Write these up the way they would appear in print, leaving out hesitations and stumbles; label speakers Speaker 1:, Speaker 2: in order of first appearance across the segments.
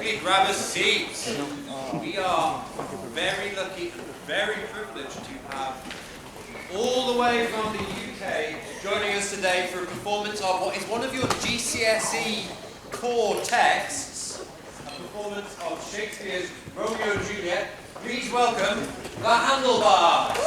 Speaker 1: quickly grab a seat. We are very lucky and very privileged to have all the way from the UK joining us today for a performance of what is one of your GCSE core texts, a performance of Shakespeare's Romeo and Juliet. Please welcome the Handlebards.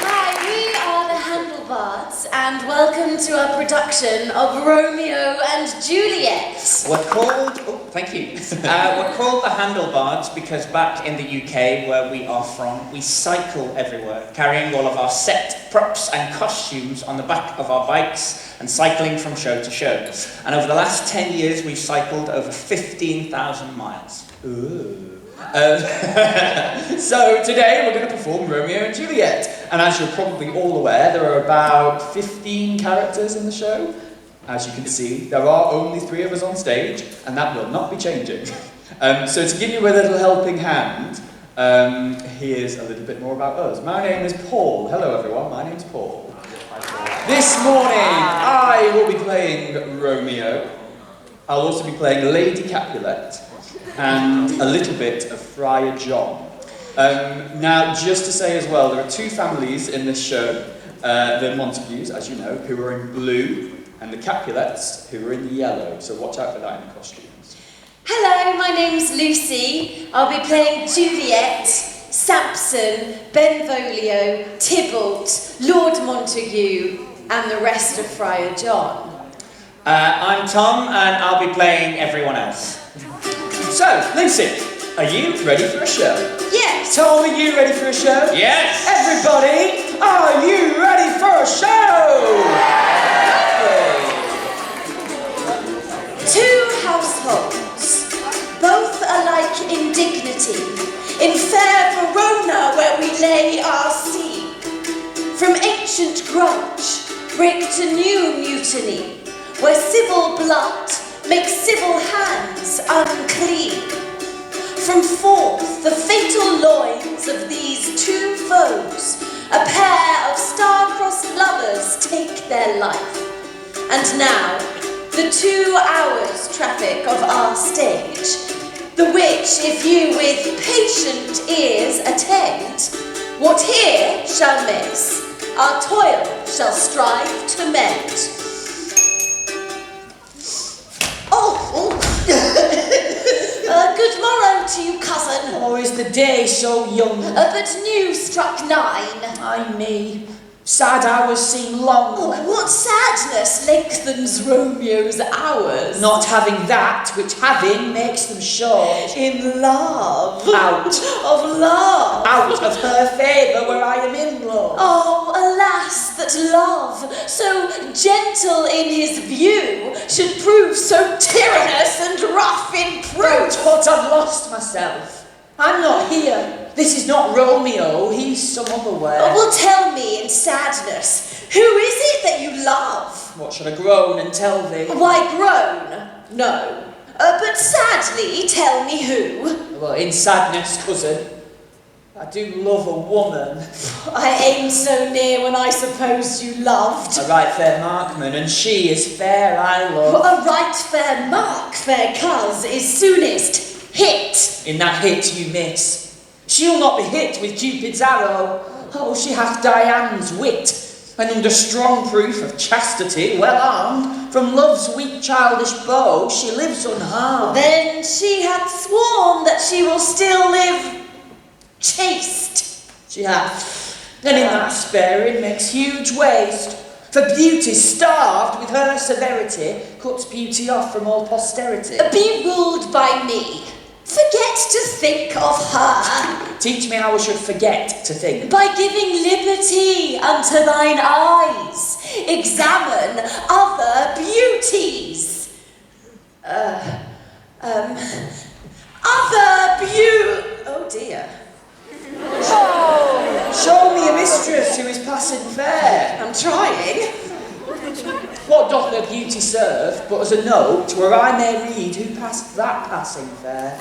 Speaker 2: Hi, we are the Handlebards, and welcome to our production of Romeo and Juliet.
Speaker 3: We're called, we're called the Handlebards because back in the UK, where we are from, we cycle everywhere, carrying all of our set props and costumes on the back of our bikes and cycling from show to show. And over the last 10 years, we've cycled over 15,000 miles. Ooh. So today we're going to perform Romeo and Juliet. And as you're probably all aware, there are about 15 characters in the show. As you can see, there are only 3 of us on stage, and that will not be changing. So to give you a little helping hand, here's a little bit more about us. My name is Paul. Hello everyone, my name's Paul. This morning, I will be playing Romeo. I'll also be playing Lady Capulet and a little bit of Friar John. Now, just to say as well, there are 2 families in this show. The Montagues, as you know, who are in blue, and the Capulets, who are in yellow. So watch out for that in the costumes.
Speaker 2: Hello, my name's Lucy. I'll be playing Juliet, Samson, Benvolio, Tybalt, Lord Montague, and the rest of Friar John.
Speaker 3: I'm Tom, and I'll be playing everyone else. So, Lucy, are you ready for a show?
Speaker 2: Yes.
Speaker 3: Tom, are you ready for a show?
Speaker 1: Yes!
Speaker 3: Everybody, are you ready for a show?
Speaker 2: 2 households, both alike in dignity, in fair Verona where we lay our sea. From ancient grudge, break to new mutiny, where civil blood makes civil hands unclean. From forth the fatal loins of these 2 foes, a pair of star-crossed lovers take their life. And now, the 2 hours traffic of our stage, the which if you with patient ears attend, what here shall miss, our toil shall strive to mend. Good morrow to you, cousin.
Speaker 3: Oh, is the day so young?
Speaker 2: But new struck 9.
Speaker 3: Ay me, sad hours seem long.
Speaker 2: Oh, what sadness lengthens Romeo's hours?
Speaker 3: Not having that which having makes them short.
Speaker 2: In love.
Speaker 3: Out.
Speaker 2: Of love.
Speaker 3: Out of her favour where I am in love.
Speaker 2: Oh, alas, that love, so gentle in his view, should prove so tyrannous and rough in proof.
Speaker 3: But I've lost myself. I'm not here. This is not Romeo, he's some other where.
Speaker 2: Oh, well, tell me in sadness, who is it that you love?
Speaker 3: What should I groan and tell thee?
Speaker 2: Why groan? No. But sadly, tell me who.
Speaker 3: Well, in sadness, cousin, I do love a woman.
Speaker 2: I aimed so near when I supposed you loved.
Speaker 3: A right fair markman, and she is fair I love.
Speaker 2: A right fair mark, fair cuz, is soonest hit.
Speaker 3: In that hit you miss. She'll not be hit with Cupid's arrow. Oh, she hath Dian's wit, and under strong proof of chastity, well armed, from love's weak childish bow, she lives unharmed.
Speaker 2: Then she hath sworn that she will still live chaste.
Speaker 3: She hath, and in that sparing makes huge waste. For beauty starved with her severity cuts beauty off from all posterity.
Speaker 2: Be ruled by me. Forget to think of her.
Speaker 3: Teach me how I should forget to think.
Speaker 2: By giving liberty unto thine eyes. Examine other beauties. Oh dear.
Speaker 3: Oh, show me a mistress who is passing fair.
Speaker 2: I'm trying.
Speaker 3: What doth her beauty serve, but as a note where I may read who passed that passing fair?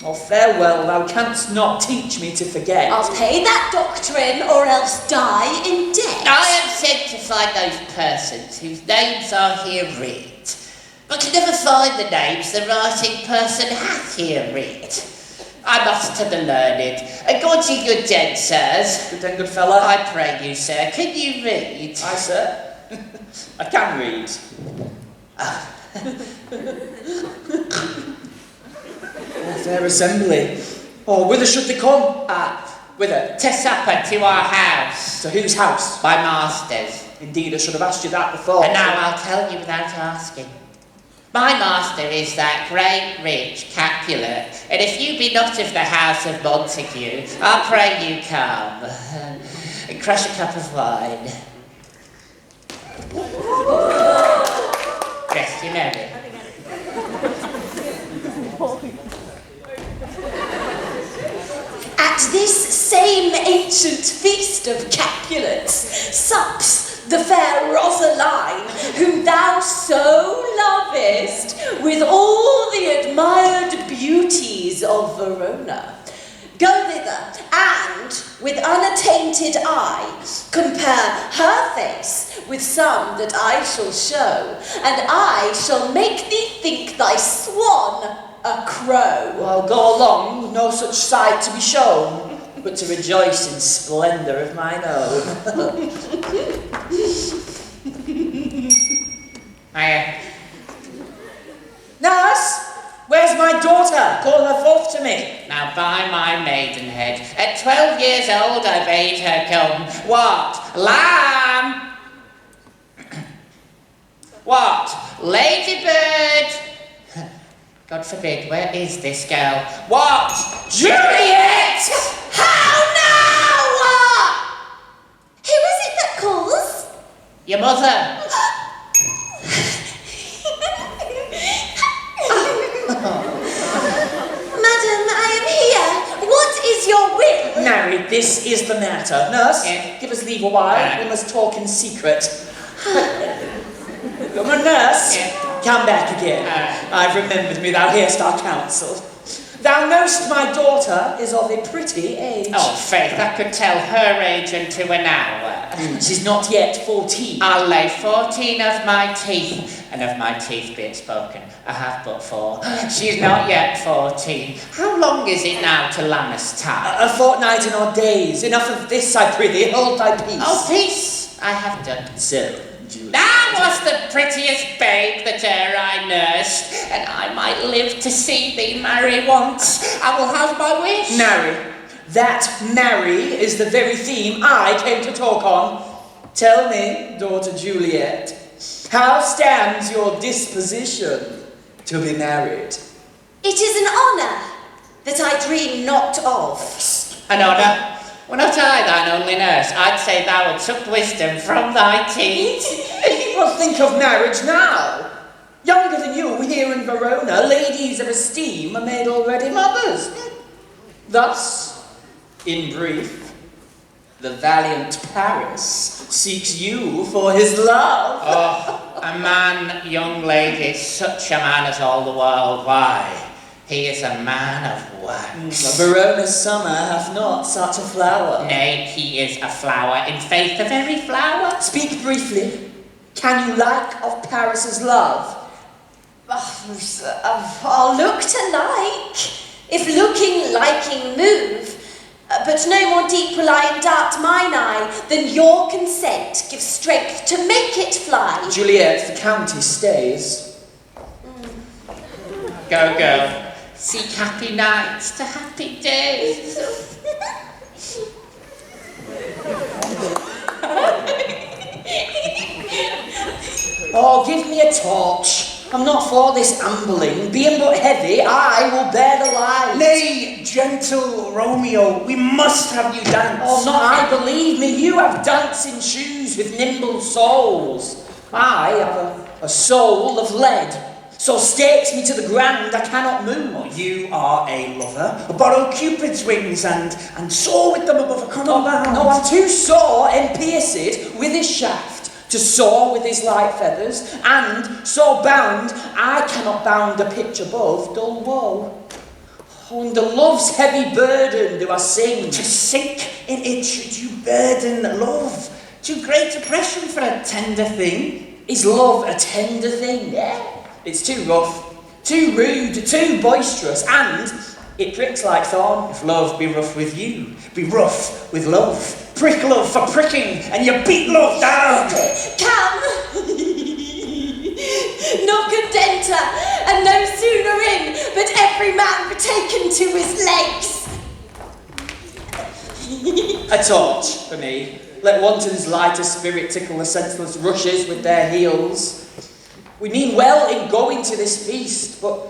Speaker 3: Oh, farewell, thou canst not teach me to forget.
Speaker 2: I'll pay that doctrine or else die in debt.
Speaker 4: I am sent to find those persons whose names are here writ, but can never find the names the writing person hath here writ. I must to the learned, and God ye good den, sirs.
Speaker 3: Good den, good fella.
Speaker 4: I pray you, sir, can you read?
Speaker 3: Aye, sir. I can read. Oh, fair assembly. Oh, whither should they come? Whither?
Speaker 4: To supper to our house.
Speaker 3: To whose house?
Speaker 4: My master's.
Speaker 3: Indeed, I should have asked you that before.
Speaker 4: And now I'll tell you without asking. My master is that great rich Capulet, and if you be not of the house of Montague, I pray you come and crush a cup of wine. Rest you merry.
Speaker 2: At this same ancient feast of Capulets sups the fair Rosaline, whom thou so lovest with all the admired beauties of Verona. Go thither, and, with unattainted eye, compare her face with some that I shall show, and I shall make thee think thy swan a crow.
Speaker 3: Well, go along with no such sight to be shown, but to rejoice in splendour of mine own. Nurse, where's my daughter? Call her forth to me.
Speaker 4: Now by my maidenhead, at 12 years old I bade her come. What? Lamb? What? Ladybird? God forbid, where is this girl? What? Juliet!
Speaker 2: How now? Who is it that calls?
Speaker 4: Your mother.
Speaker 2: Madam, I am here. What is your will?
Speaker 3: Marry, this is the matter. Nurse,
Speaker 4: Yeah.
Speaker 3: give us leave a while. We must talk in secret. Come on, nurse.
Speaker 4: Yeah.
Speaker 3: Come back again. I've remembered me, thou hearest our counsel. Thou know'st my daughter is of a pretty age.
Speaker 4: Oh, faith, I could tell her age unto an hour.
Speaker 3: She's not yet 14.
Speaker 4: I'll lay 14 of my teeth, and of my teeth be it spoken, I have but 4. She's not yet 14. How long is it now to Lammas time?
Speaker 3: A fortnight and odd days. Enough of this, I prithee. Hold thy peace.
Speaker 4: Oh, peace, I have done.
Speaker 3: So, Juliet.
Speaker 4: Thou was the prettiest babe that e'er I nursed, and I might live to see thee marry once. I will have my wish.
Speaker 3: Marry. That marry is the very theme I came to talk on. Tell me, daughter Juliet, how stands your disposition to be married?
Speaker 2: It is an honour that I dream not of.
Speaker 4: An honour? Were not I thine only nurse, I'd say thou had sucked wisdom from thy teeth.
Speaker 3: Well, think of marriage now. Younger than you, here in Verona, ladies of esteem are made already mothers. Thus, in brief, the valiant Paris seeks you for his love.
Speaker 4: Oh, a man, young lady, such a man as all the world, why, he is a man of wax.
Speaker 3: Verona's summer hath not such a flower.
Speaker 4: Nay, he is a flower, in faith a very flower.
Speaker 3: Speak briefly. Can you like of Paris's love?
Speaker 2: I'll look to like, if looking liking move, but no more deep will I indart mine eye than your consent gives strength to make it fly.
Speaker 3: Juliet, the county stays.
Speaker 4: Go, go, seek happy nights to happy days.
Speaker 3: Oh, give me a torch. I'm not for this ambling. Being but heavy, I will bear the light.
Speaker 5: Nay, gentle Romeo, we must have you dance.
Speaker 3: Oh, not I, believe me. You have dancing shoes with nimble soles. I have a soul of lead. So stakes me to the ground, I cannot move.
Speaker 5: You are a lover. Borrow Cupid's wings and soar with them above a common bound.
Speaker 3: No, I'm too sore and pierced with his shaft to soar with his light feathers, and so bound I cannot bound a pitch above dull woe. Oh, under love's heavy burden do I sing.
Speaker 5: To sink in it should you burden love. Too great a pressure for a tender thing.
Speaker 3: Is love a tender thing? Yeah. It's too rough, too rude, too boisterous, and it pricks like thorn.
Speaker 5: If love be rough with you, be rough with love. Prick love for pricking, and you beat love down.
Speaker 2: Come! Knock a denter, and no sooner in, but every man betaken to his legs.
Speaker 3: A torch for me. Let wantons light a spirit tickle the senseless rushes with their heels. We mean well in going to this feast, but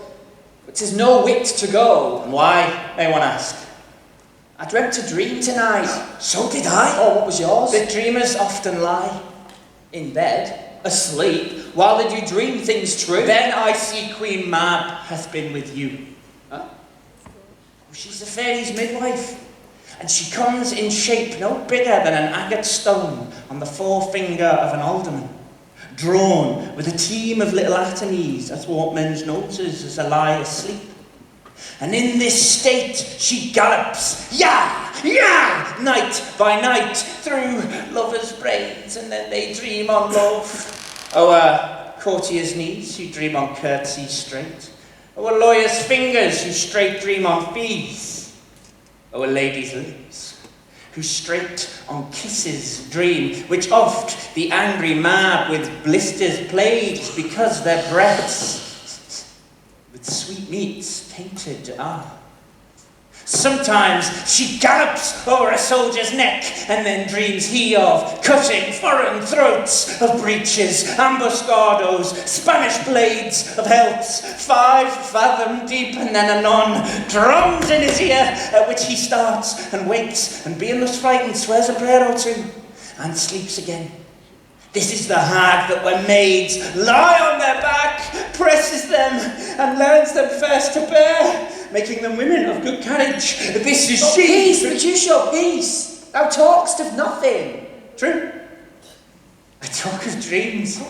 Speaker 3: 'tis no wit to go.
Speaker 5: And why, may one ask?
Speaker 3: I dreamt a dream tonight.
Speaker 5: So did I.
Speaker 3: Oh, what was yours?
Speaker 5: The dreamers often lie.
Speaker 3: In bed, asleep. While did you dream things true?
Speaker 5: Then I see Queen Mab hath been with you.
Speaker 3: Huh?
Speaker 5: She's the fairy's midwife, and she comes in shape no bigger than an agate stone on the forefinger of an alderman, drawn with a team of little atomies athwart men's noses as they lie asleep. And in this state she gallops, night by night, through lovers' brains, and then they dream on love. Courtiers' knees who dream on curtsies straight. Lawyers' fingers who straight dream on fees. Ladies' lips who straight on kisses dream, which oft the angry Mab with blisters plagues, because their breaths with sweet meats tainted are. Sometimes she gallops over a soldier's neck, and then dreams he of cutting foreign throats, of breaches, ambuscados, Spanish blades, of helps 5 fathom deep, and then anon drums in his ear, at which he starts and wakes, and being thus frightened swears a prayer or two, and sleeps again. This is the hag that when maids lie on their back, presses them, and learns them first to bear, making them women of good carriage. This is she.
Speaker 3: Peace, Mercutio, peace. Thou talkest of nothing.
Speaker 5: True. I talk of dreams,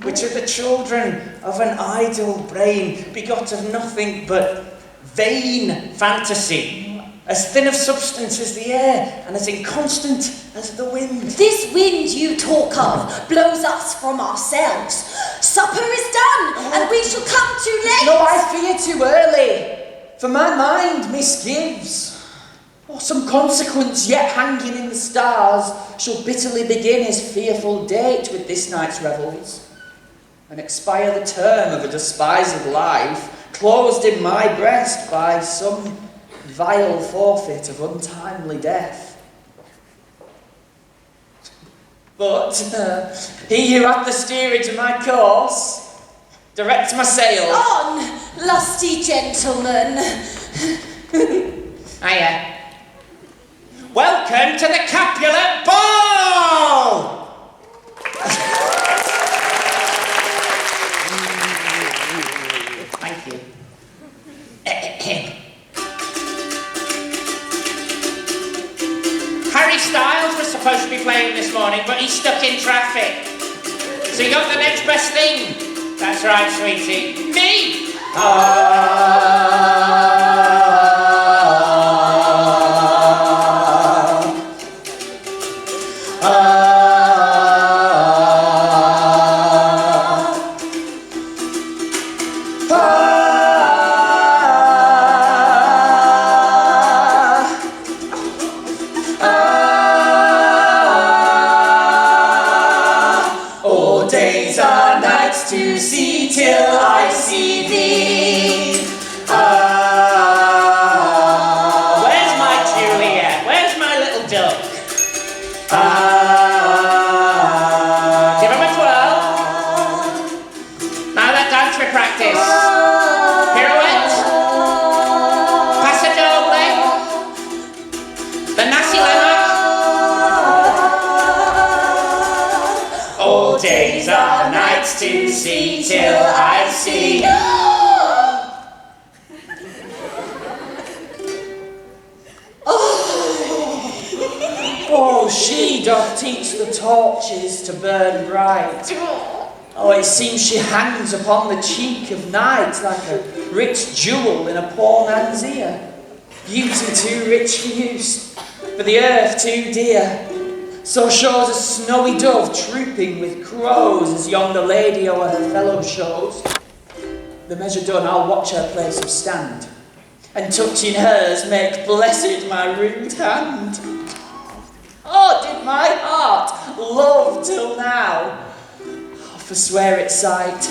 Speaker 5: which are the children of an idle brain, begot of nothing but vain fantasy, as thin of substance as the air, and as inconstant as the wind.
Speaker 2: This wind you talk of blows us from ourselves. Supper is done, and we shall come too late.
Speaker 3: No, I fear too early, for my mind misgives. Or some consequence yet hanging in the stars shall bitterly begin his fearful date with this night's revels, and expire the term of a despised life, closed in my breast by some vile forfeit of untimely death. But he who hath the steerage of my course, direct my sails.
Speaker 2: On, lusty gentlemen.
Speaker 5: Hiya. Welcome to the Capulet Ball! Thank you. Harry Styles was supposed to be playing this morning, but he's stuck in traffic. So you got the next best thing. That's right, sweetie. Me!
Speaker 3: To see till I see thee.
Speaker 5: Where's my Juliet? Where's my little duck? Give him a twirl. Now let dance practice. Pirouette. Paso doble. The Nasi Lemak. All days are nights to see till I see.
Speaker 3: Oh, she doth teach the torches to burn bright. Oh, it seems she hangs upon the cheek of night like a rich jewel in a poor man's ear. beauty too rich for use, for the earth too dear. So shows a snowy dove trooping with crows as yonder lady o'er her fellow shows. The measure done, I'll watch her place of stand, and touching hers make blessed my ringed hand. Oh, did my heart love till now? Oh, forswear its sight,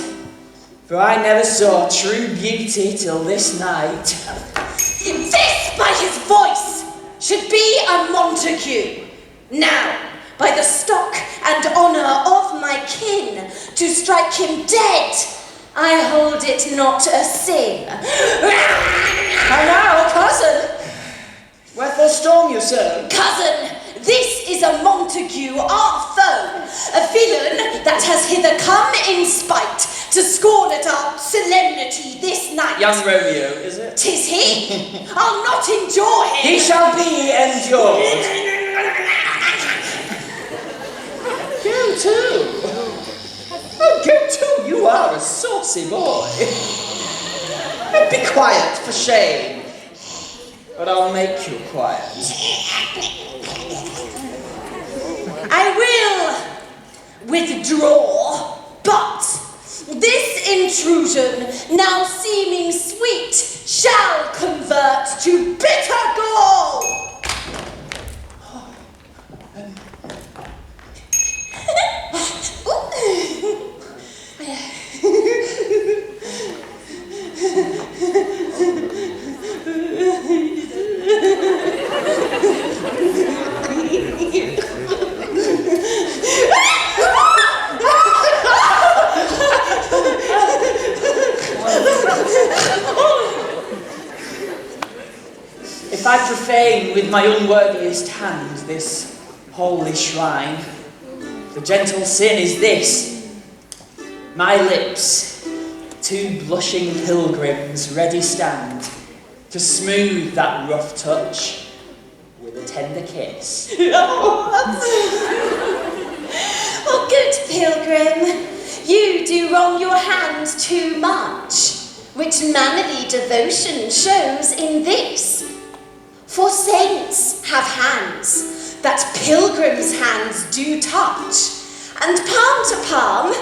Speaker 3: for I never saw true beauty till this night.
Speaker 2: This, by his voice, should be a Montague. Now, by the stock and honour of my kin, to strike him dead, I hold it not a sin.
Speaker 3: And now, cousin, wherefore storm you, sir?
Speaker 2: Cousin, this is a Montague, our foe, a villain that has hither come in spite to scorn at our solemnity this night.
Speaker 3: Young Romeo, is it?
Speaker 2: 'Tis he. I'll not endure him.
Speaker 3: He shall be endured. Go too. Oh, go too. You are a saucy boy. And be quiet, for shame. But I'll make you quiet.
Speaker 2: I will withdraw, but this intrusion, now seeming sweet, shall convert to bitter gall.
Speaker 3: If I profane with my unworthiest hand this holy shrine, the gentle sin is this: my lips, two blushing pilgrims, ready stand to smooth that rough touch with a tender kiss.
Speaker 2: Oh, good pilgrim, you do wrong your hand too much, which mannerly devotion shows in this. For saints have hands that pilgrims' hands do touch, and palm to palm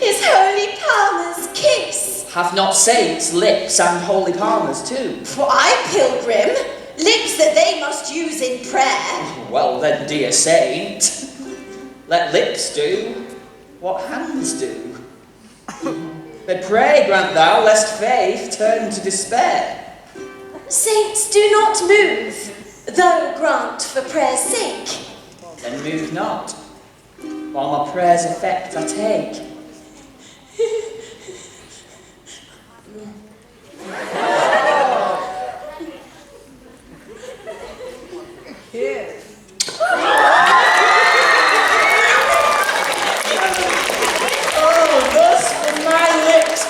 Speaker 2: is holy palmer's kiss.
Speaker 3: Have not saints lips and holy palmers too?
Speaker 2: For I, pilgrim, lips that they must use in prayer.
Speaker 3: Well then, dear saint, let lips do what hands do. But pray grant thou, lest faith turn to despair.
Speaker 2: Saints do not move, though grant for prayer's sake.
Speaker 3: Then move not, while my prayer's effect I take.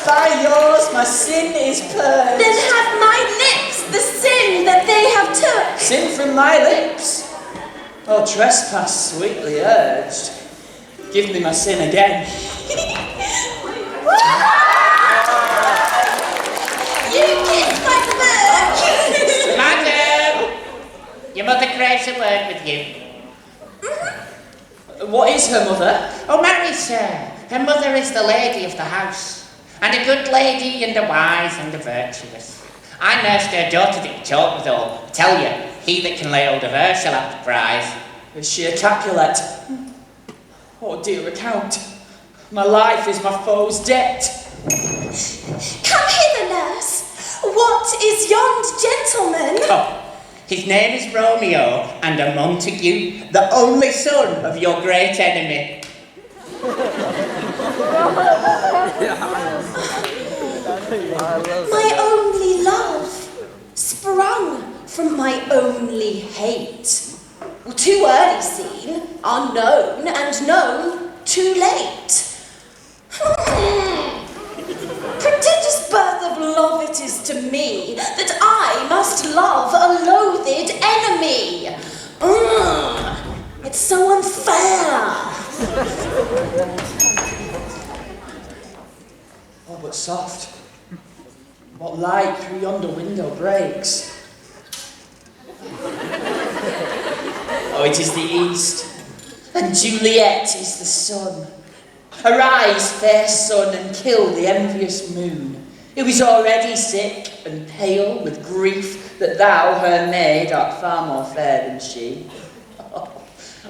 Speaker 3: By yours, my sin is purged.
Speaker 2: Then have my lips the sin that they have took.
Speaker 3: Sin from my lips? Oh, trespass sweetly urged. Give me my sin again.
Speaker 2: You kissed my bird.
Speaker 4: Madam! Your mother craves a word with you.
Speaker 3: What is her mother?
Speaker 4: Oh, marry, sir. Her mother is the lady of the house. And a good lady, and a wise, and a virtuous. I nursed her daughter that you talked with all. I tell you, he that can lay hold of her shall have the prize.
Speaker 3: Is she a Capulet? Oh, dear account. My life is my foe's debt.
Speaker 2: Come hither, nurse. What is yond gentleman?
Speaker 4: Oh, his name is Romeo, and a Montague, the only son of your great enemy.
Speaker 2: My only love, sprung from my only hate. Well, too early seen, unknown, and known too late. Prodigious birth of love it is to me, that I must love a loathed enemy. It's so unfair.
Speaker 3: Oh, but soft.
Speaker 5: What light through yonder window breaks? Oh, it is the east, and Juliet is the sun. Arise, fair sun, and kill the envious moon, who is already sick and pale with grief that thou, her maid, art far more fair than she.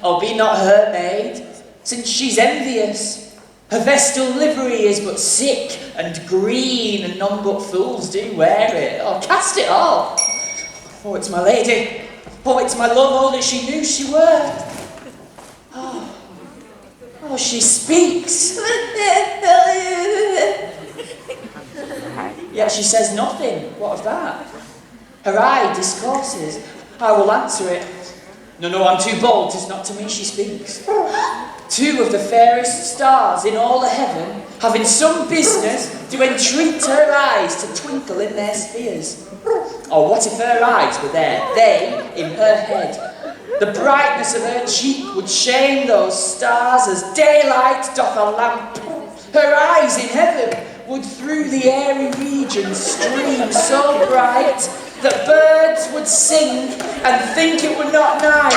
Speaker 5: Oh, be not her maid, since she's envious. Her vestal livery is but sick and green, and none but fools do wear it. Oh, cast it off. Oh, it's my lady. Oh, it's my love, all that she knew she were. Oh, she speaks. Yet she says nothing. What of that? Her eye discourses. I will answer it. No, I'm too bold. 'Tis not to me she speaks. Two of the fairest stars in all the heaven have in some business to entreat her eyes to twinkle in their spheres. Or what if her eyes were there, they in her head? The brightness of her cheek would shame those stars as daylight doth a lamp. Her eyes in heaven would through the airy region stream so bright that birds would sing and think it were not night.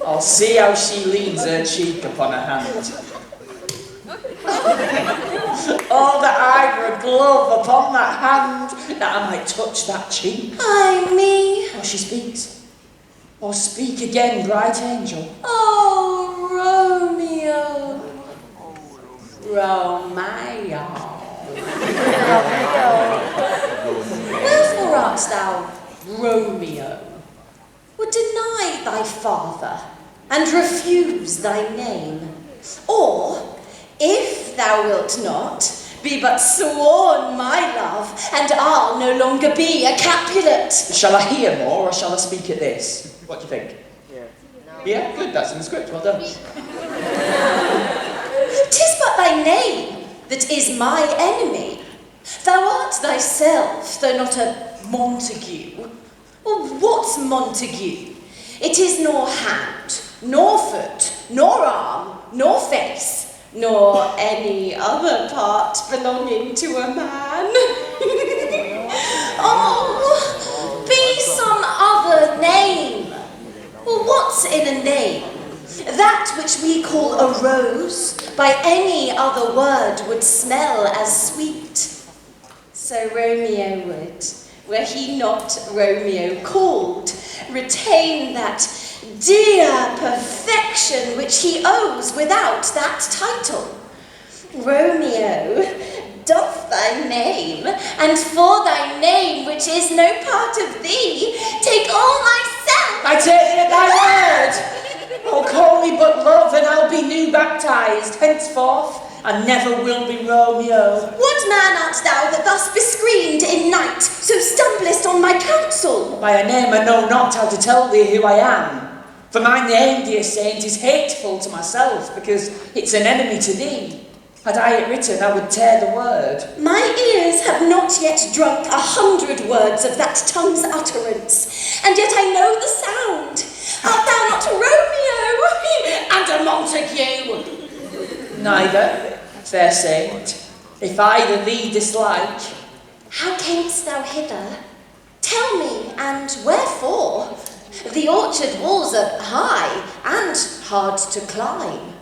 Speaker 5: I'll see how she leans her cheek upon her hand. Oh, that I were a glove upon that hand, that I might touch that cheek.
Speaker 2: Ay me.
Speaker 5: Oh, she speaks. Oh, speak again, bright angel.
Speaker 2: Oh, Romeo.
Speaker 5: Romeo.
Speaker 2: Wherefore art thou
Speaker 5: Romeo.
Speaker 2: would deny thy father and refuse thy name? Or, if thou wilt not, be but sworn my love, and I'll no longer be a Capulet.
Speaker 5: Shall I hear more, or shall I speak at this? What do you think? Yeah, good, that's in the script, well done.
Speaker 2: 'Tis but thy name that is my enemy. Thou art thyself, though not a Montague. Well, what's Montague? It is nor hand, nor foot, nor arm, nor face, nor any other part belonging to a man. Oh, be some other name. Well, what's in a name? That which we call a rose, by any other word would smell as sweet. So Romeo would, were he not Romeo called, retain that dear perfection which he owes without that title. Romeo, doff thy name, and for thy name, which is no part of thee, take all myself.
Speaker 5: I take it at thy word. Oh, call me but love, and I'll be new baptized henceforth, and never will be Romeo.
Speaker 2: What man art thou that thus bescreened in night, so stumblest on my counsel?
Speaker 5: By a name I know not how to tell thee who I am. For my name, dear saint, is hateful to myself, because it's an enemy to thee. Had I it written, I would tear the word.
Speaker 2: My ears have not yet drunk 100 words of that tongue's utterance, and yet I know the sound. Art thou not Romeo and a Montague?
Speaker 5: Neither, fair saint, if either thee dislike.
Speaker 2: How camest thou hither? Tell me, and wherefore? The orchard walls are high and hard to climb,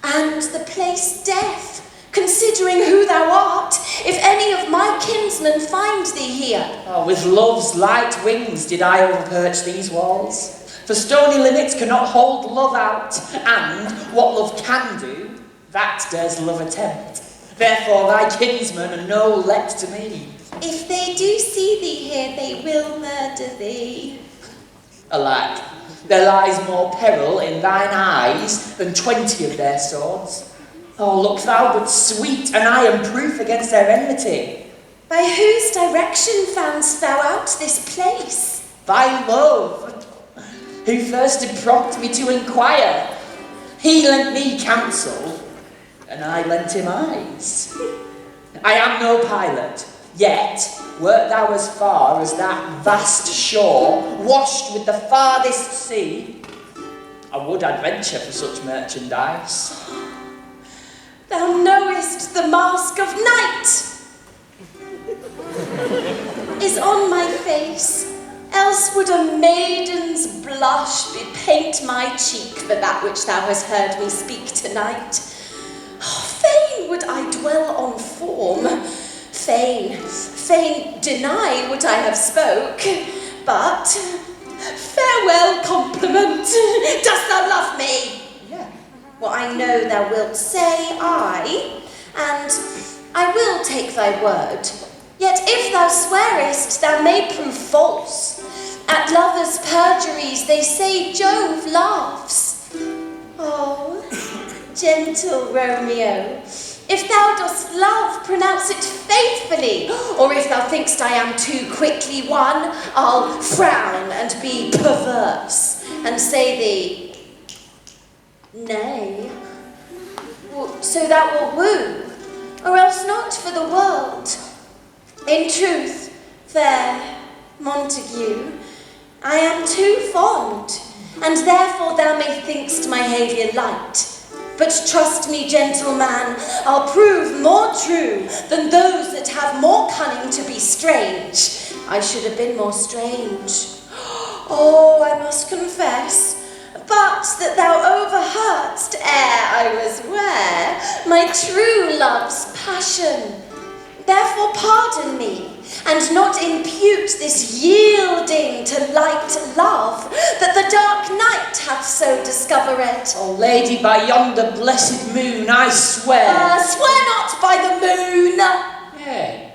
Speaker 2: and the place death, considering who thou art, if any of my kinsmen find thee here.
Speaker 5: Oh, with love's light wings did I overperch these walls. For stony limits cannot hold love out, and what love can do, that dares love attempt. Therefore thy kinsmen are no let to me.
Speaker 2: If they do see thee here, they will murder thee.
Speaker 5: Alack, there lies more peril in thine eyes than 20 of their swords. Oh, look thou but sweet, and I am proof against their enmity.
Speaker 2: By whose direction foundst thou out this place?
Speaker 5: Thy love, who first did prompt me to inquire. He lent me counsel, and I lent him eyes. I am no pilot, yet wert thou as far as that vast shore, washed with the farthest sea,
Speaker 3: I would adventure for such merchandise.
Speaker 2: Thou knowest the mask of night is on my face, else would a maiden's blush bepaint my cheek for that which thou hast heard me speak tonight. Fain would I dwell on form, fain deny what I have spoke, but farewell compliment, dost thou love me?
Speaker 3: Yeah.
Speaker 2: Well, I know thou wilt say aye, and I will take thy word. Yet if thou swearest, thou may prove false. At lovers' perjuries they say Jove laughs. Oh, gentle Romeo, if thou dost love, pronounce it faithfully, or if thou thinkst I am too quickly won, I'll frown and be perverse, and say thee, nay. So thou wilt woo, or else not for the world. In truth, fair Montague, I am too fond, and therefore thou may thinkst my haviour light. But trust me, gentleman, I'll prove more true than those that have more cunning to be strange. I should have been more strange. Oh, I must confess, but that thou overheardst ere I was ware my true love's passion. Therefore pardon me, and not impute this yielding to light love that the dark night hath so discovered.
Speaker 5: Oh, lady, by yonder blessed moon, I swear.
Speaker 2: Swear not by the moon.
Speaker 5: Yea.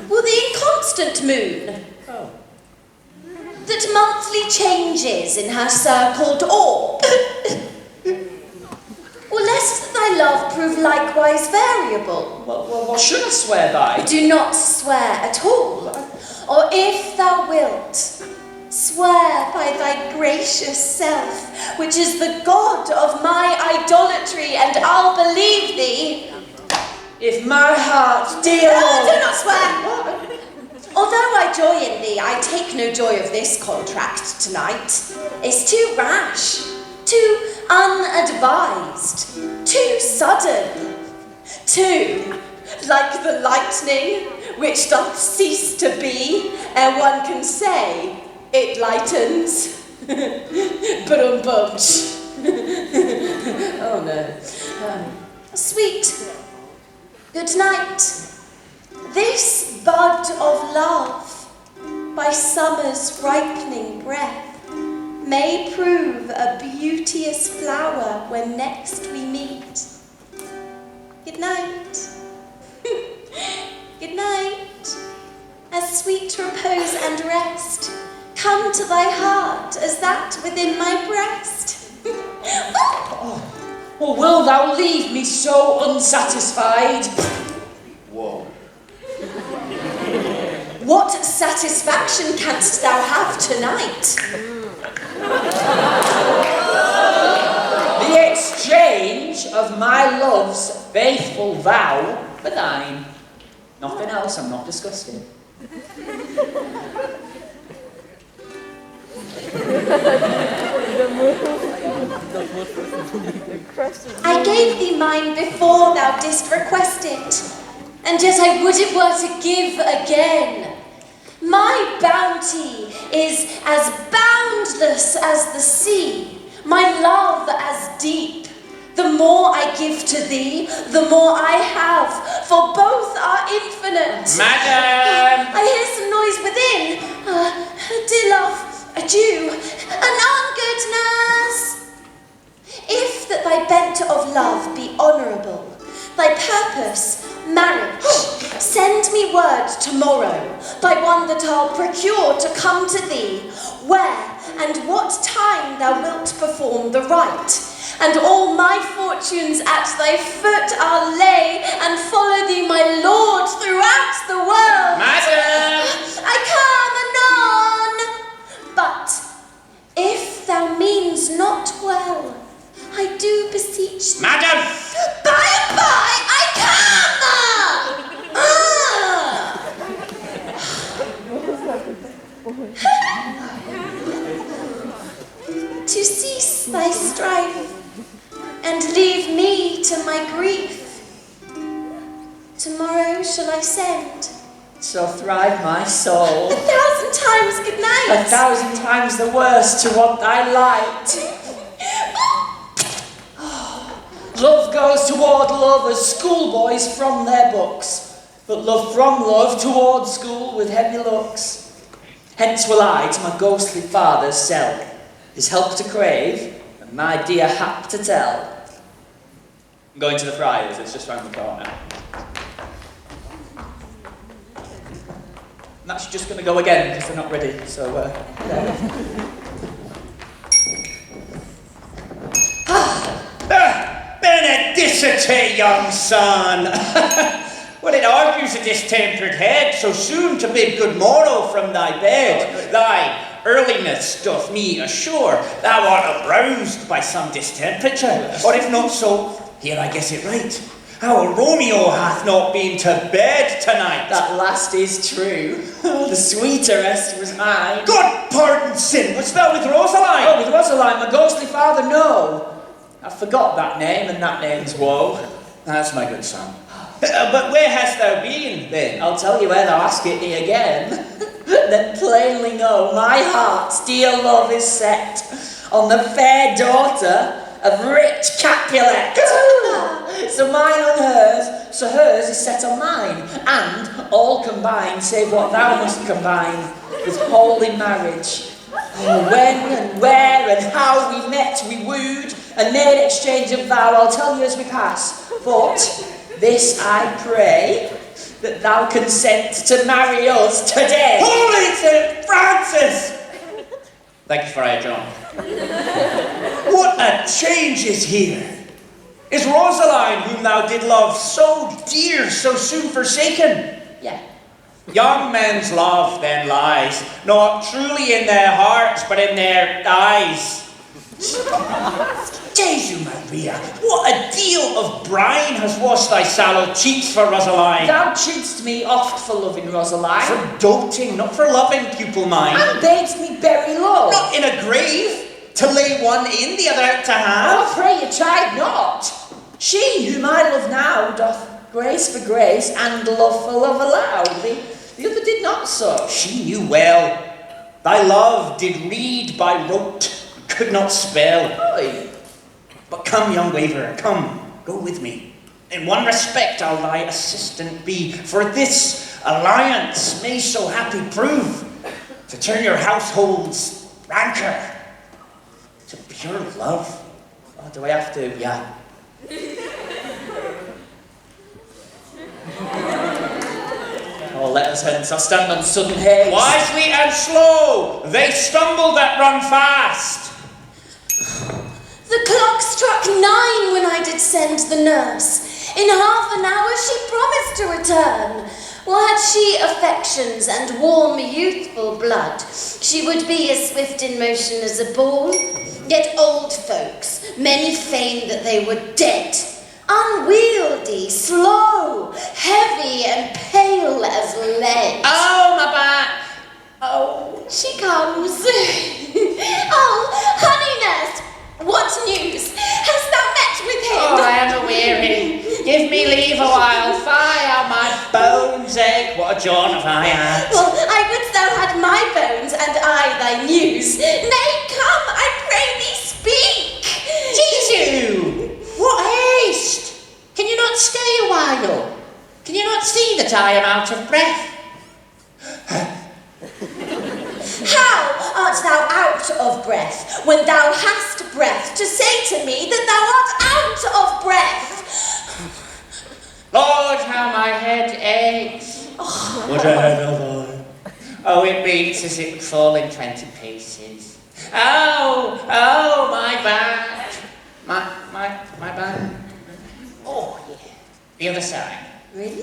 Speaker 2: Well, the inconstant moon,
Speaker 5: Oh.
Speaker 2: that monthly changes in her circled orb. Or lest thy love prove likewise variable.
Speaker 3: Well, what should I swear by?
Speaker 2: Do not swear at all, or if thou wilt, swear by thy gracious self, which is the god of my idolatry, and I'll believe thee.
Speaker 5: If my heart dear
Speaker 2: Do not swear. Although I joy in thee, I take no joy of this contract tonight. It's too rash, too unadvised, too sudden, too like the lightning which doth cease to be ere one can say it lightens. Ba-dum-bum. Oh no. Sweet, good night. This bud of love, by summer's ripening breath, may prove a beauteous flower when next we meet. Good night. Good night. As sweet repose and rest come to thy heart as that within my breast.
Speaker 5: Or will thou leave me so unsatisfied?
Speaker 3: Whoa.
Speaker 2: What satisfaction canst thou have tonight?
Speaker 5: The exchange of my love's faithful vow for thine. Nothing else, I'm not disgusted.
Speaker 2: I gave thee mine before thou didst request it, and yet I would it were to give again. My bounty is as boundless as the sea, my love as deep. The more I give to thee, the more I have, for both are infinite.
Speaker 5: Madam!
Speaker 2: I hear some noise within. Dear love, adieu, and on good nurse. If that thy bent of love be honourable, thy purpose marriage, send me word tomorrow by one that I'll procure to come to thee, where and what time thou wilt perform the rite, and all my fortunes at thy foot I'll lay, and follow thee, my lord, throughout the world.
Speaker 5: Madam!
Speaker 2: I come anon. But if thou means not well, I do beseech thee.
Speaker 5: Madam!
Speaker 2: By and by, I come! to cease thy strife, and leave me to my grief. Tomorrow shall I send
Speaker 5: So thrive my soul,
Speaker 2: 1,000 times good night.
Speaker 5: 1,000 times the worse to want thy light. Love goes toward love as schoolboys from their books, but love from love toward school with heavy looks. Hence will I to my ghostly father sell his help to crave and my dear hap to tell. I'm going to the Friars, it's just round the corner. I'm actually just going to go again because they're not ready, so
Speaker 6: Benedicite, young son! Well, it argues a distempered head, so soon to bid good morrow from thy bed. Thy earliness doth me assure thou art aroused by some distemperature, or if not so, here I guess it right. Our Romeo hath not been to bed tonight.
Speaker 5: that last is true. The sweeter rest was mine.
Speaker 6: God pardon sin, wast thou with Rosaline?
Speaker 5: Oh, with Rosaline, my ghostly father, no. I forgot that name, and that name's woe.
Speaker 6: That's my good son. But where hast thou been, then?
Speaker 5: I'll tell you where thou askest me again. Then plainly know my heart's dear love is set on the fair daughter of rich Capulet. So mine on hers, so hers is set on mine, and all combined, save what thou must combine, with holy marriage. Oh, when and where and how we met, we wooed, and made exchange of vow, I'll tell you as we pass. But this I pray, that thou consent to marry us today.
Speaker 6: Holy St. Francis! Thank you, Friar John. What a change is here! Is Rosaline, whom thou did love, so dear, so soon forsaken?
Speaker 5: Yeah.
Speaker 6: Young men's love then lies, not truly in their hearts, but in their eyes. Jesu Maria, what a deal of brine has washed thy sallow cheeks for Rosaline.
Speaker 5: Thou chidst me oft for loving Rosaline,
Speaker 6: For doting, not for loving, pupil mine.
Speaker 5: and badest me bury low.
Speaker 6: Not in a grave, to lay one in, the other out to
Speaker 5: Oh,
Speaker 6: have.
Speaker 5: pray you chide not. She whom I love now doth grace for grace and love for love allow. The other did not so.
Speaker 6: She knew well. Thy love did read by rote, could not spell.
Speaker 5: Aye.
Speaker 6: But come, young waverer, come, go with me. In one respect I'll thy assistant be, for this alliance may so happy prove to turn your household's rancor to pure love.
Speaker 5: Oh, do I have to?
Speaker 6: Yeah.
Speaker 5: Oh, let us hence. I stand on sudden haste.
Speaker 6: Wisely and slow, they stumble that run fast.
Speaker 2: The clock struck 9 when I did send the nurse. In half an hour she promised to return. Well, had she affections and warm youthful blood, she would be as swift in motion as a ball. Yet old folks, many feigned that they were dead, unwieldy, slow, heavy and pale as lead.
Speaker 4: Oh, my back.
Speaker 2: Oh, she comes. Oh, honey nurse, what news? Hast thou met with him?
Speaker 4: Oh, I am a-weary. Give me leave a while. Fire, my bones ache. What a John have I had.
Speaker 2: Well, I would thou had my bones, and I thy news. Nay, come, I pray thee, speak.
Speaker 4: Jesu! What haste! Can you not stay a while? Can you not see that I am out of breath?
Speaker 2: How art thou out of breath, when thou hast breath, to say to me that thou art out of breath?
Speaker 4: Lord, how my head aches.
Speaker 6: What a head have I?
Speaker 4: Oh, it beats as it would fall in 20 pieces. Oh, oh, my back. My back. Oh, yeah. The other side.
Speaker 2: Really?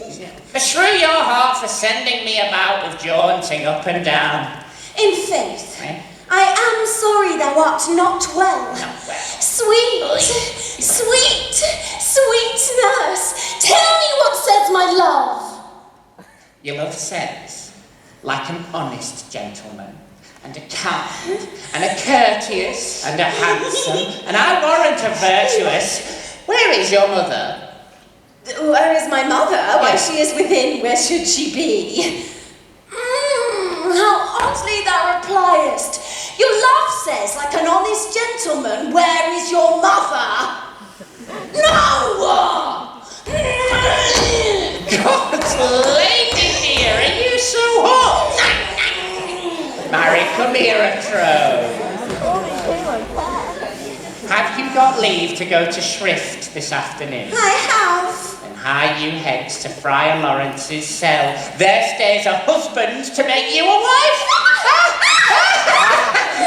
Speaker 4: Beshrew your heart for sending me about with jaunting up and down.
Speaker 2: In faith,
Speaker 4: Eh?
Speaker 2: I am sorry thou art not well.
Speaker 4: Not well.
Speaker 2: Sweet, sweet, sweet nurse, tell me what says my love.
Speaker 4: Your love says, like an honest gentleman,
Speaker 6: and a kind, and a courteous, and a handsome, and I warrant a virtuous. Where is your mother?
Speaker 2: Where is my mother? Why,
Speaker 6: Yes.
Speaker 2: she is within. Where should she be? How oddly thou repliest. Your laugh says, like an honest gentleman, where is your mother? No!
Speaker 6: God's lady dear, are you so hot? Mary, come here a trove. Have you got leave to go to Shrift this afternoon?
Speaker 2: I have.
Speaker 6: And hie you hence to Friar Lawrence's cell. There stays a husband to make you a wife.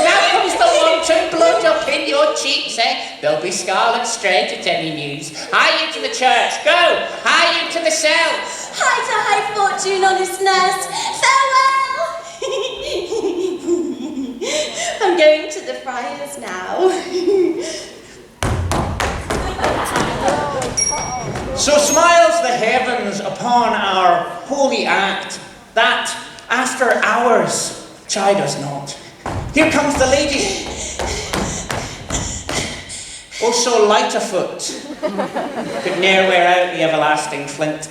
Speaker 6: Now comes the wanton blood up in your cheeks, eh? There'll be scarlet straight at any news. Hie you to the church, go! Hie you to the cell.
Speaker 2: High to high fortune, honest nurse. Farewell! I'm going to the friars now.
Speaker 5: So smiles the heavens upon our holy act, that after hours chide us not. Here comes the lady. Oh, so light a foot, could ne'er wear out the everlasting flint.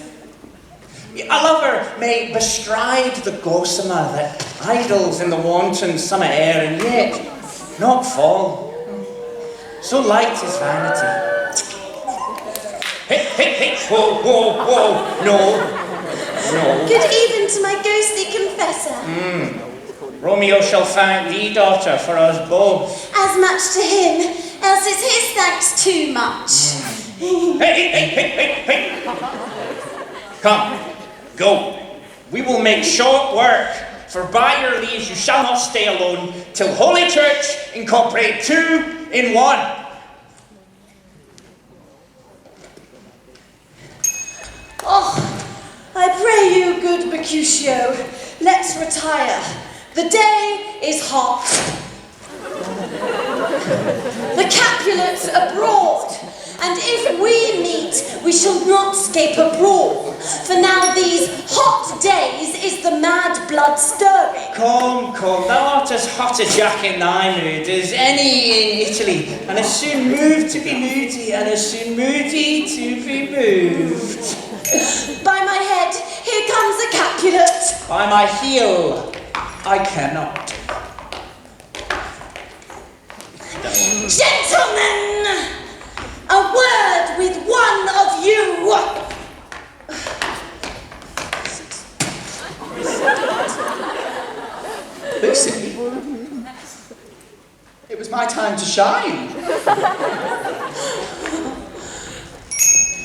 Speaker 5: A lover may bestride the gossamer that idles in the wanton summer air, and yet not fall. So light is vanity. Hey, hey, hey, whoa, whoa, whoa, no, no.
Speaker 2: Good even to my ghostly confessor.
Speaker 5: Romeo shall thank thee, daughter, for us both.
Speaker 2: As much to him, else is his thanks too much.
Speaker 5: Hey, hey, hey, hey, hey. Come, go. We will make short work, for by your leave you shall not stay alone, till Holy Church incorporate 2 in 1.
Speaker 2: Oh, I pray you, good Mercutio, let's retire. The day is hot. The Capulets abroad, and if we meet, we shall not scape a brawl. For now these hot days is the mad blood stirring.
Speaker 5: Come, thou art as hot a jack in thy mood as any in Italy, and as soon moved to be moody, and as soon moody to be moved.
Speaker 2: By my head, here comes a Capulet.
Speaker 5: By my heel, I cannot.
Speaker 2: Gentlemen, a word with one of you.
Speaker 3: Lucy, it was my time to shine.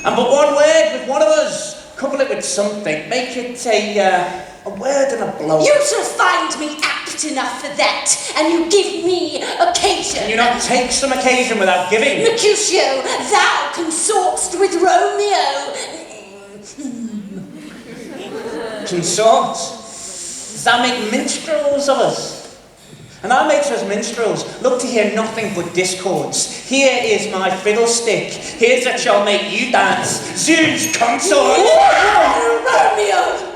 Speaker 5: And but one word with one of us, couple it with something, make it a word and a blow.
Speaker 2: You shall find me apt enough for that, and you give me occasion.
Speaker 5: Can you not take some occasion without giving?
Speaker 2: Mercutio, thou consortst with Romeo.
Speaker 5: Consort? Does that make minstrels of us? And I make us minstrels, look to hear nothing but discords. Here is my fiddlestick, here's that shall make you dance. Zoos, consort!
Speaker 2: Romeo!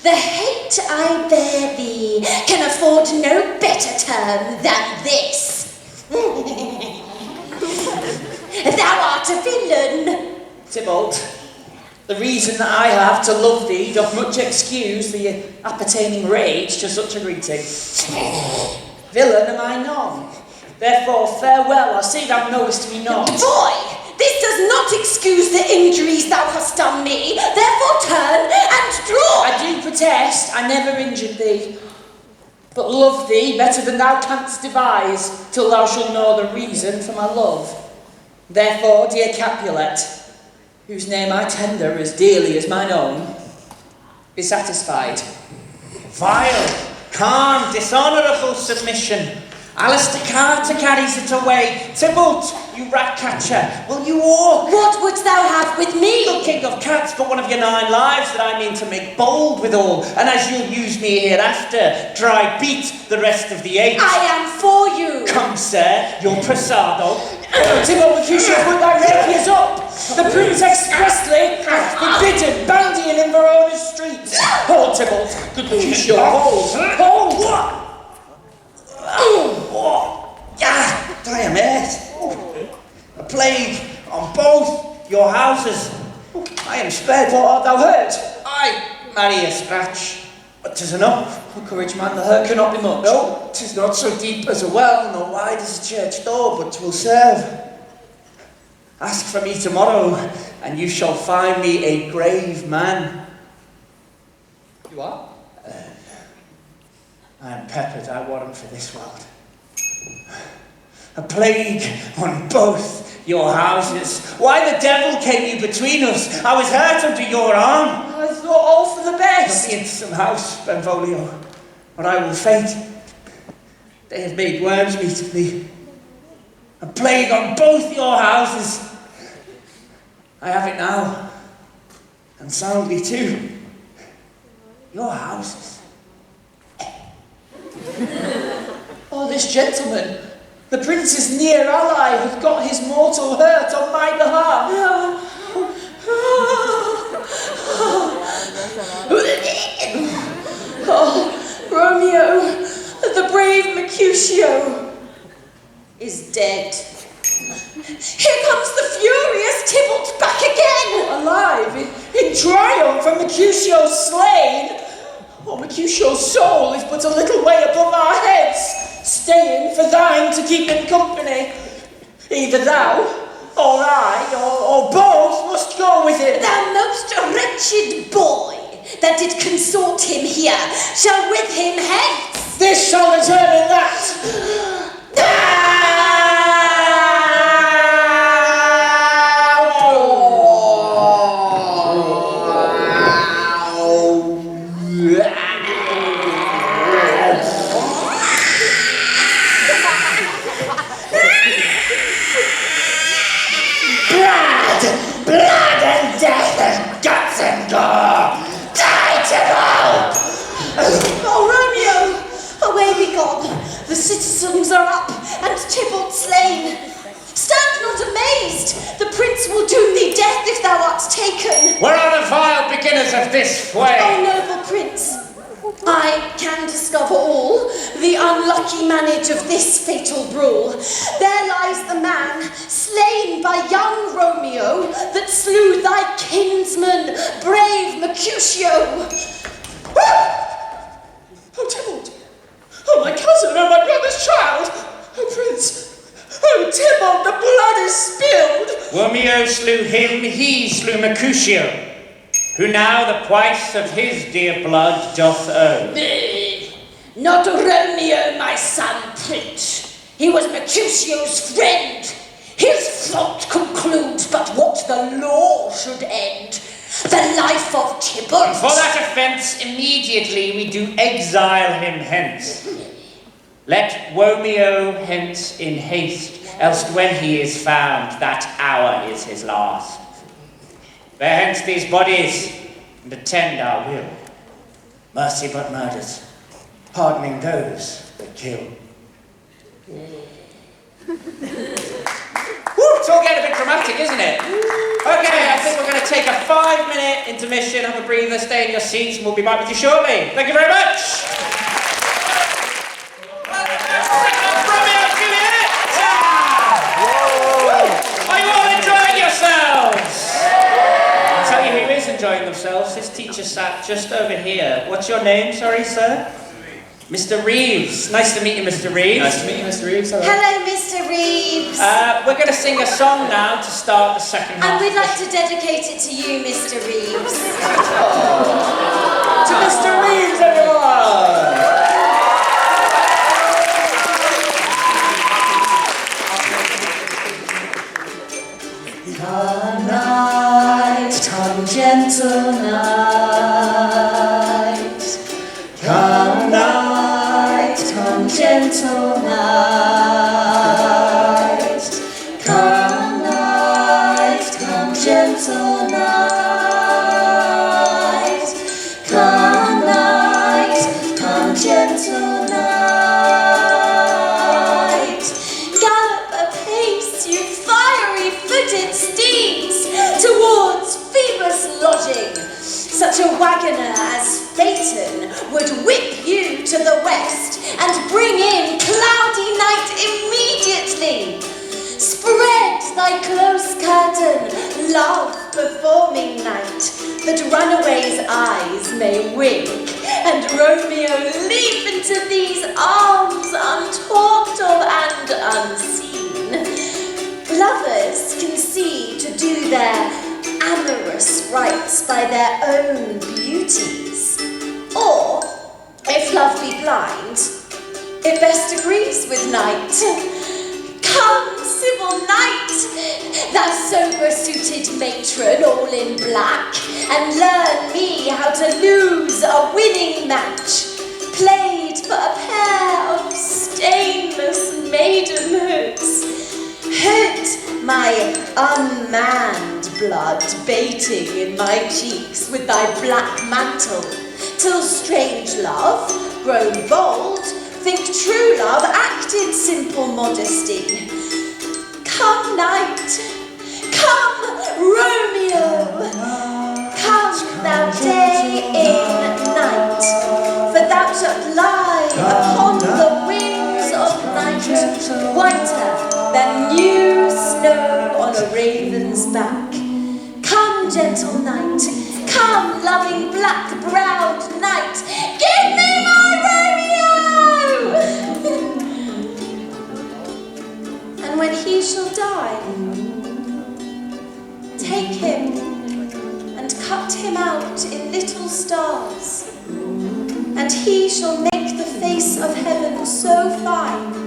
Speaker 2: The hate I bear thee can afford no better term than this. Thou art a villain.
Speaker 3: Tybalt, the reason that I have to love thee doth much excuse the appertaining rage to such a greeting. Villain am I none, therefore farewell, I see thou knowest me not.
Speaker 2: Boy, this does not excuse the injuries thou hast done me, therefore turn and draw.
Speaker 3: I do protest, I never injured thee, but love thee better than thou canst devise, till thou shalt know the reason for my love. Therefore, dear Capulet, whose name I tender as dearly as mine own, be satisfied.
Speaker 5: Vile, calm, dishonourable submission. Alistair Carter carries it away. Tybalt, you rat catcher, will you walk?
Speaker 2: What wouldst thou have with me?
Speaker 5: The king of cats, but one of your 9 lives that I mean to make bold withal, and as you'll use me hereafter, try beat the rest of the 8.
Speaker 2: I am for you.
Speaker 5: Come, sir, your prasado.
Speaker 3: Tybalt Mercutio, put thy rapiers up! The prince expressly hath forbidden bandying in Verona's streets. Hold, Tybalt, good Mercutio, hold, hold!
Speaker 6: plague on both your houses. I am sped.
Speaker 3: What art thou hurt?
Speaker 6: I marry a scratch, but 'tis enough.
Speaker 3: Oh, courage, man, the hurt cannot be much.
Speaker 6: No, 'tis not so deep as a well, nor wide as a church door, but 'twill serve. Ask for me tomorrow, and you shall find me a grave man.
Speaker 3: You are?
Speaker 6: I am peppered, I warrant, for this world. A plague on both your houses. Why the devil came you between us? I was hurt under your arm.
Speaker 3: I thought all for the
Speaker 6: Not
Speaker 3: best.
Speaker 6: the some house, Benvolio, or I will faint. They have made worms meat of me. A plague on both your houses. I have it now, and soundly too. Your houses.
Speaker 3: Oh, this gentleman, the prince's near ally, hath got his mortal hurt on my behalf.
Speaker 2: Oh, Romeo, the brave Mercutio, is dead. Here comes the furious Tybalt back again!
Speaker 3: Alive, in triumph, and Mercutio slain. Oh, Mercutio's soul is but a little way above our heads, staying for thine to keep him company. Either thou, or I, or both must go with him.
Speaker 2: Thou most wretched boy that did consort him here shall with him hence.
Speaker 3: This shall determine that.
Speaker 6: Blood and death and guts and gore! Die, Tybalt!
Speaker 2: Oh, Romeo, away be gone. The citizens are up, and Tybalt slain. Stand not amazed. The prince will doom thee death if thou art taken.
Speaker 6: Where are the vile beginners of this fray?
Speaker 2: Oh, noble prince, I can discover all the unlucky manage of this fatal brawl. There lies the man slain by young Romeo that slew thy kinsman, brave Mercutio.
Speaker 3: Oh, Tybalt! Oh, my cousin! Oh, my brother's child! Oh, Prince! Oh, Tybalt, the blood is spilled!
Speaker 6: Romeo slew him, he slew Mercutio, who now the price of his dear blood doth owe.
Speaker 2: Nay, not Romeo, my son, Prince. He was Mercutio's friend. His fault concludes but what the law should end. The life of Tybalt.
Speaker 6: And for that offence immediately we do exile him hence. Let Romeo hence in haste, else when he is found, that hour is his last. Bear hence these bodies, and attend our will. Mercy but murders, pardoning those that kill. Woo, it's all getting a bit dramatic, isn't it? Okay, I think we're going to take a 5-minute intermission, have a breather, stay in your seats, and we'll be back with you shortly. Thank you very much. Romeo and Juliet! Are you all enjoying yourselves? I'll tell you who is enjoying themselves. This teacher sat just over here. What's your name, sorry, sir? Mr. Reeves. Nice to meet you, Mr. Reeves.
Speaker 3: Nice to meet you, Mr. Reeves. Hello.
Speaker 2: Hello, Mr. Reeves.
Speaker 6: We're going to sing a song now to start the second half.
Speaker 2: And we'd like to dedicate it to you, Mr. Reeves.
Speaker 3: To Mr. Reeves, everyone!
Speaker 2: Come night, come gentle night. Come night, come gentle night. Come night, come gentle night. Come night, come gentle night. Gallop apace, you fiery-footed steeds, towards Phoebus' lodging. Such a wagoner as Phaeton would whip you to the west and bring in eyes may wink, and Romeo leap into these arms untalked of and unseen. Lovers can see to do their amorous rites by their own beauties. Or, if love be blind, it best agrees with night. Come, civil knight, thou sober-suited matron all in black, and learn me how to lose a winning match, played for a pair of stainless maidenhoods. Hurt my unmanned blood baiting in my cheeks with thy black mantle, till strange love, grown bold, think true love acted simple modesty. Come, knight, come, Romeo, come thou day in night, for thou shalt lie upon the wings of night, whiter than new snow on a raven's back. Come, gentle knight, come, loving black-browed knight, give me my Romeo! And when he shall die, take him and cut him out in little stars, and he shall make the face of heaven so fine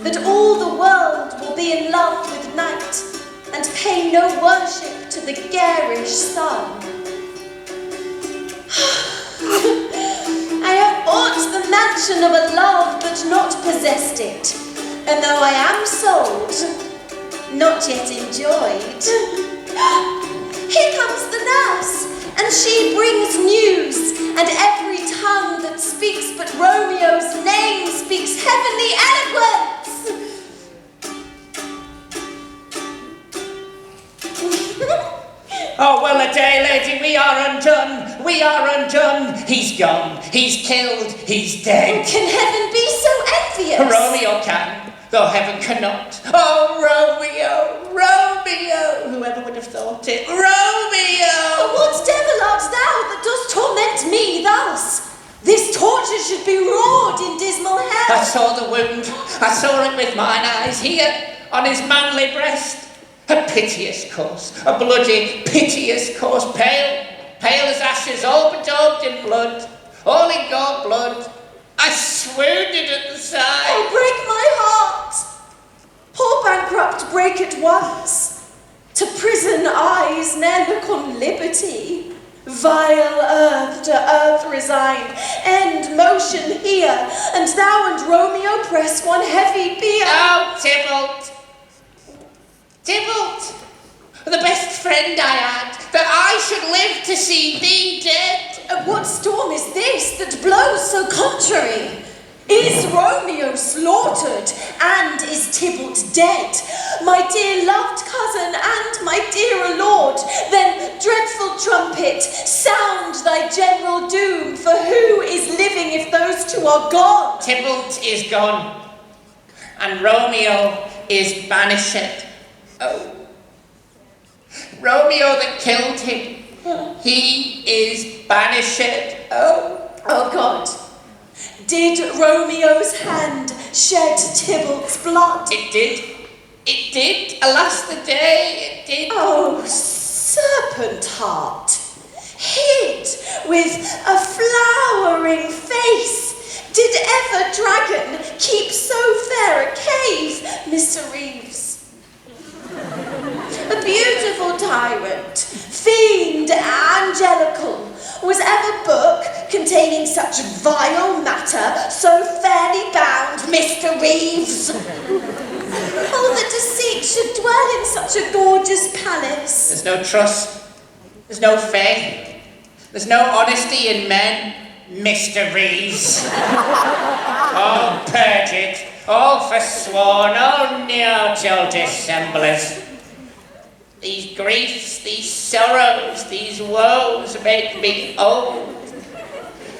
Speaker 2: that all the world will be in love with night and pay no worship to the garish sun. I have bought the mansion of a love but not possessed it, and though I am sold, not yet enjoyed. Here comes the nurse, and she brings news, and every tongue that speaks but Romeo's name speaks heavenly eloquence.
Speaker 6: Oh, well a day, lady, we are undone, we are undone. He's gone, he's killed, he's dead.
Speaker 2: Can heaven be so envious?
Speaker 6: Romeo can, though heaven cannot. Oh, Romeo, Romeo, whoever would have thought it? Romeo!
Speaker 2: What devil art thou that dost torment me thus? This torture should be roared in dismal hell.
Speaker 6: I saw the wound, I saw it with mine eyes, here, on his manly breast. A piteous course, a bloody, piteous course, pale, pale as ashes, all bedaubed in blood, all in gold blood. I swooned at the sight.
Speaker 2: Oh, break my heart! Poor bankrupt, break at once. To prison eyes ne'er look on liberty. Vile earth to earth resign, end motion here, and thou and Romeo press one heavy bier.
Speaker 6: Oh, Tybalt! Tybalt, the best friend I had, that I should live to see thee dead.
Speaker 2: What storm is this that blows so contrary? Is Romeo slaughtered, and is Tybalt dead? My dear loved cousin and my dear lord, then dreadful trumpet, sound thy general doom, for who is living if those two are gone?
Speaker 6: Tybalt is gone, and Romeo is banished. Oh, Romeo that killed him, he is banished. Oh
Speaker 2: God, did Romeo's hand shed Tybalt's blood?
Speaker 6: it did, alas the day, it did.
Speaker 2: Oh, serpent heart, hid with a flowering face, did ever dragon keep so fair a cave, Mr. Reeves? A beautiful tyrant, fiend angelical, was ever book containing such vile matter so fairly bound, Mr. Reeves? Oh, that deceit should dwell in such a gorgeous palace.
Speaker 6: There's no trust, there's no faith, there's no honesty in men, Mr. Reeves. All perjured, all forsworn, all near-till dissemblers. These griefs, these sorrows, these woes make me old.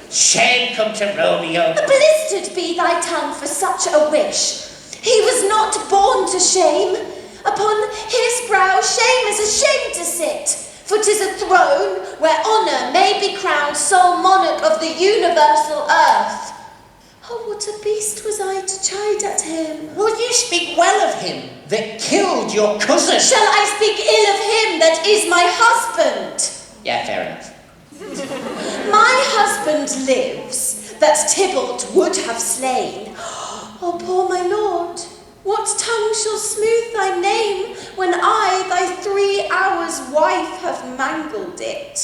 Speaker 6: Shame come to Romeo.
Speaker 2: Blistered be thy tongue for such a wish. He was not born to shame. Upon his brow shame is ashamed to sit. For 'tis a throne where honour may be crowned sole monarch of the universal earth. Oh, what a beast was I to chide at him.
Speaker 6: Will you speak well of him that killed your cousin?
Speaker 2: Shall I speak ill of him that is my husband?
Speaker 6: Yeah, fair enough.
Speaker 2: My husband lives, that Tybalt would have slain. Oh, poor my lord, what tongue shall smooth thy name when I, thy 3 hours' wife, have mangled it?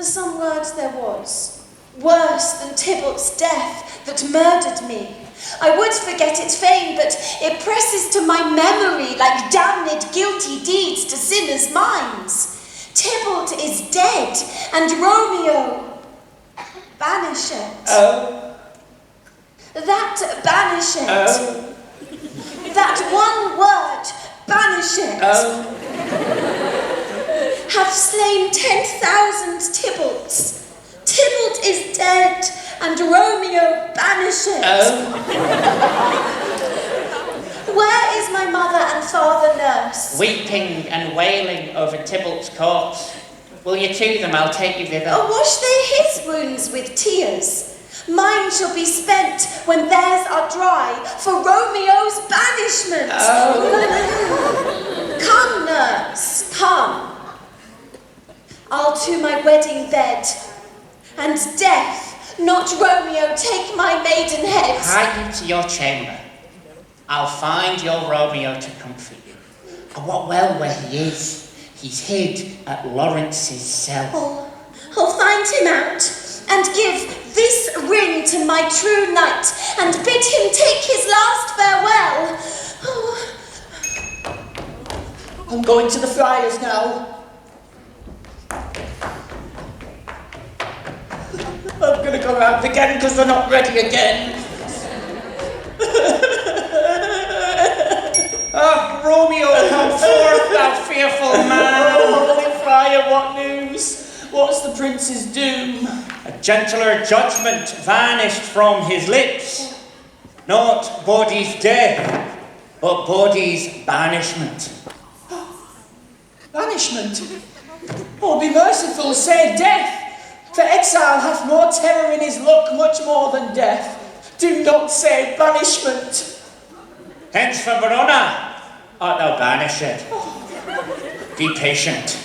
Speaker 2: Some words there was, worse than Tybalt's death, that murdered me. I would forget it fain, but it presses to my memory like damned guilty deeds to sinners' minds. Tybalt is dead, and Romeo banished.
Speaker 6: Oh.
Speaker 2: That banished.
Speaker 6: Oh.
Speaker 2: That one word, banished.
Speaker 6: Oh.
Speaker 2: Have slain 10,000 Tybalts. Tybalt is dead, and Romeo banished.
Speaker 6: Oh.
Speaker 2: Where is my mother and father nurse?
Speaker 6: Weeping and wailing over Tybalt's corpse. Will you to them? I'll take you thither.
Speaker 2: Oh, wash they his wounds with tears. Mine shall be spent when theirs are dry for Romeo's banishment.
Speaker 6: Oh.
Speaker 2: Come, nurse, come. I'll to my wedding bed, and death, not Romeo, take my maidenhead.
Speaker 6: Hie you to your chamber. I'll find your Romeo to comfort you. And what well where he is. He's hid at Lawrence's cell.
Speaker 2: Oh, I'll find him out, and give this ring to my true knight, and bid him take his last farewell. Oh.
Speaker 3: I'm going to the friars now. I'm gonna go round again because they're not ready again.
Speaker 6: Oh, Romeo, come forth, thou fearful man.
Speaker 3: Oh, holy friar, what news? What's the prince's doom?
Speaker 6: A gentler judgment vanished from his lips. Not body's death, but body's banishment.
Speaker 3: Banishment? Oh, be merciful, say death. For exile hath more terror in his look, much more than death. Do not say banishment.
Speaker 6: Hence from Verona art thou banished. Be patient,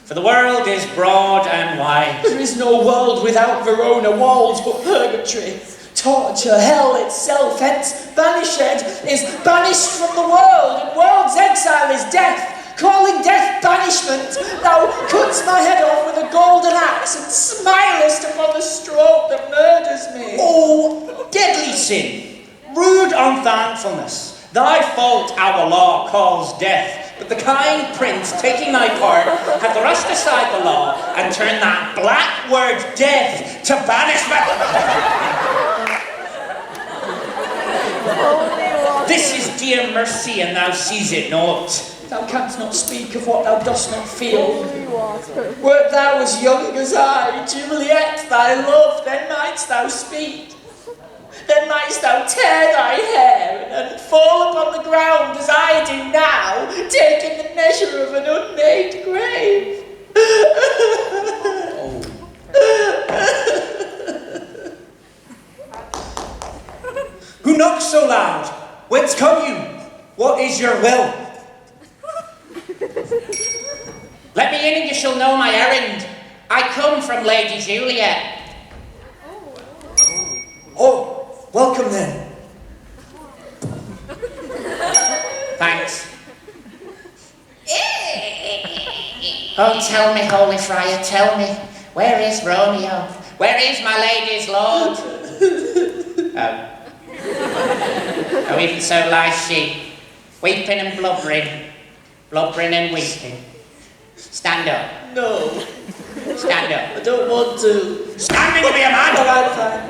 Speaker 6: for the world is broad and wide.
Speaker 3: There is no world without Verona walls but purgatory, torture, hell itself. Hence banished is banished from the world, and world's exile is death. Calling death banishment, thou cuts my head off with a golden axe and smilest upon the stroke that murders me.
Speaker 6: Oh, deadly sin, rude unthankfulness. Thy fault our law calls death, but the kind prince, taking thy part, hath thrust aside the law and turned that black word death to banishment. This is dear mercy, and thou sees it not.
Speaker 3: Thou canst not speak of what thou dost not feel. Wert thou as young as I, Juliet, thy love, then mightst thou speak. Then mightst thou tear thy hair and fall upon the ground as I do now, taking the measure of an unmade grave.
Speaker 6: Who knocks so loud? Whence come you? What is your will? Let me in and you shall know my errand. I come from Lady Juliet.
Speaker 3: Oh, welcome then.
Speaker 6: Thanks. Oh, tell me, holy friar, tell me, where is Romeo? Where is my lady's lord? Oh, even so lies she, weeping and blubbering and weeping. Stand up.
Speaker 3: No,
Speaker 6: Stand up.
Speaker 3: I don't want to.
Speaker 6: Standing to be a man!
Speaker 3: All right, fine.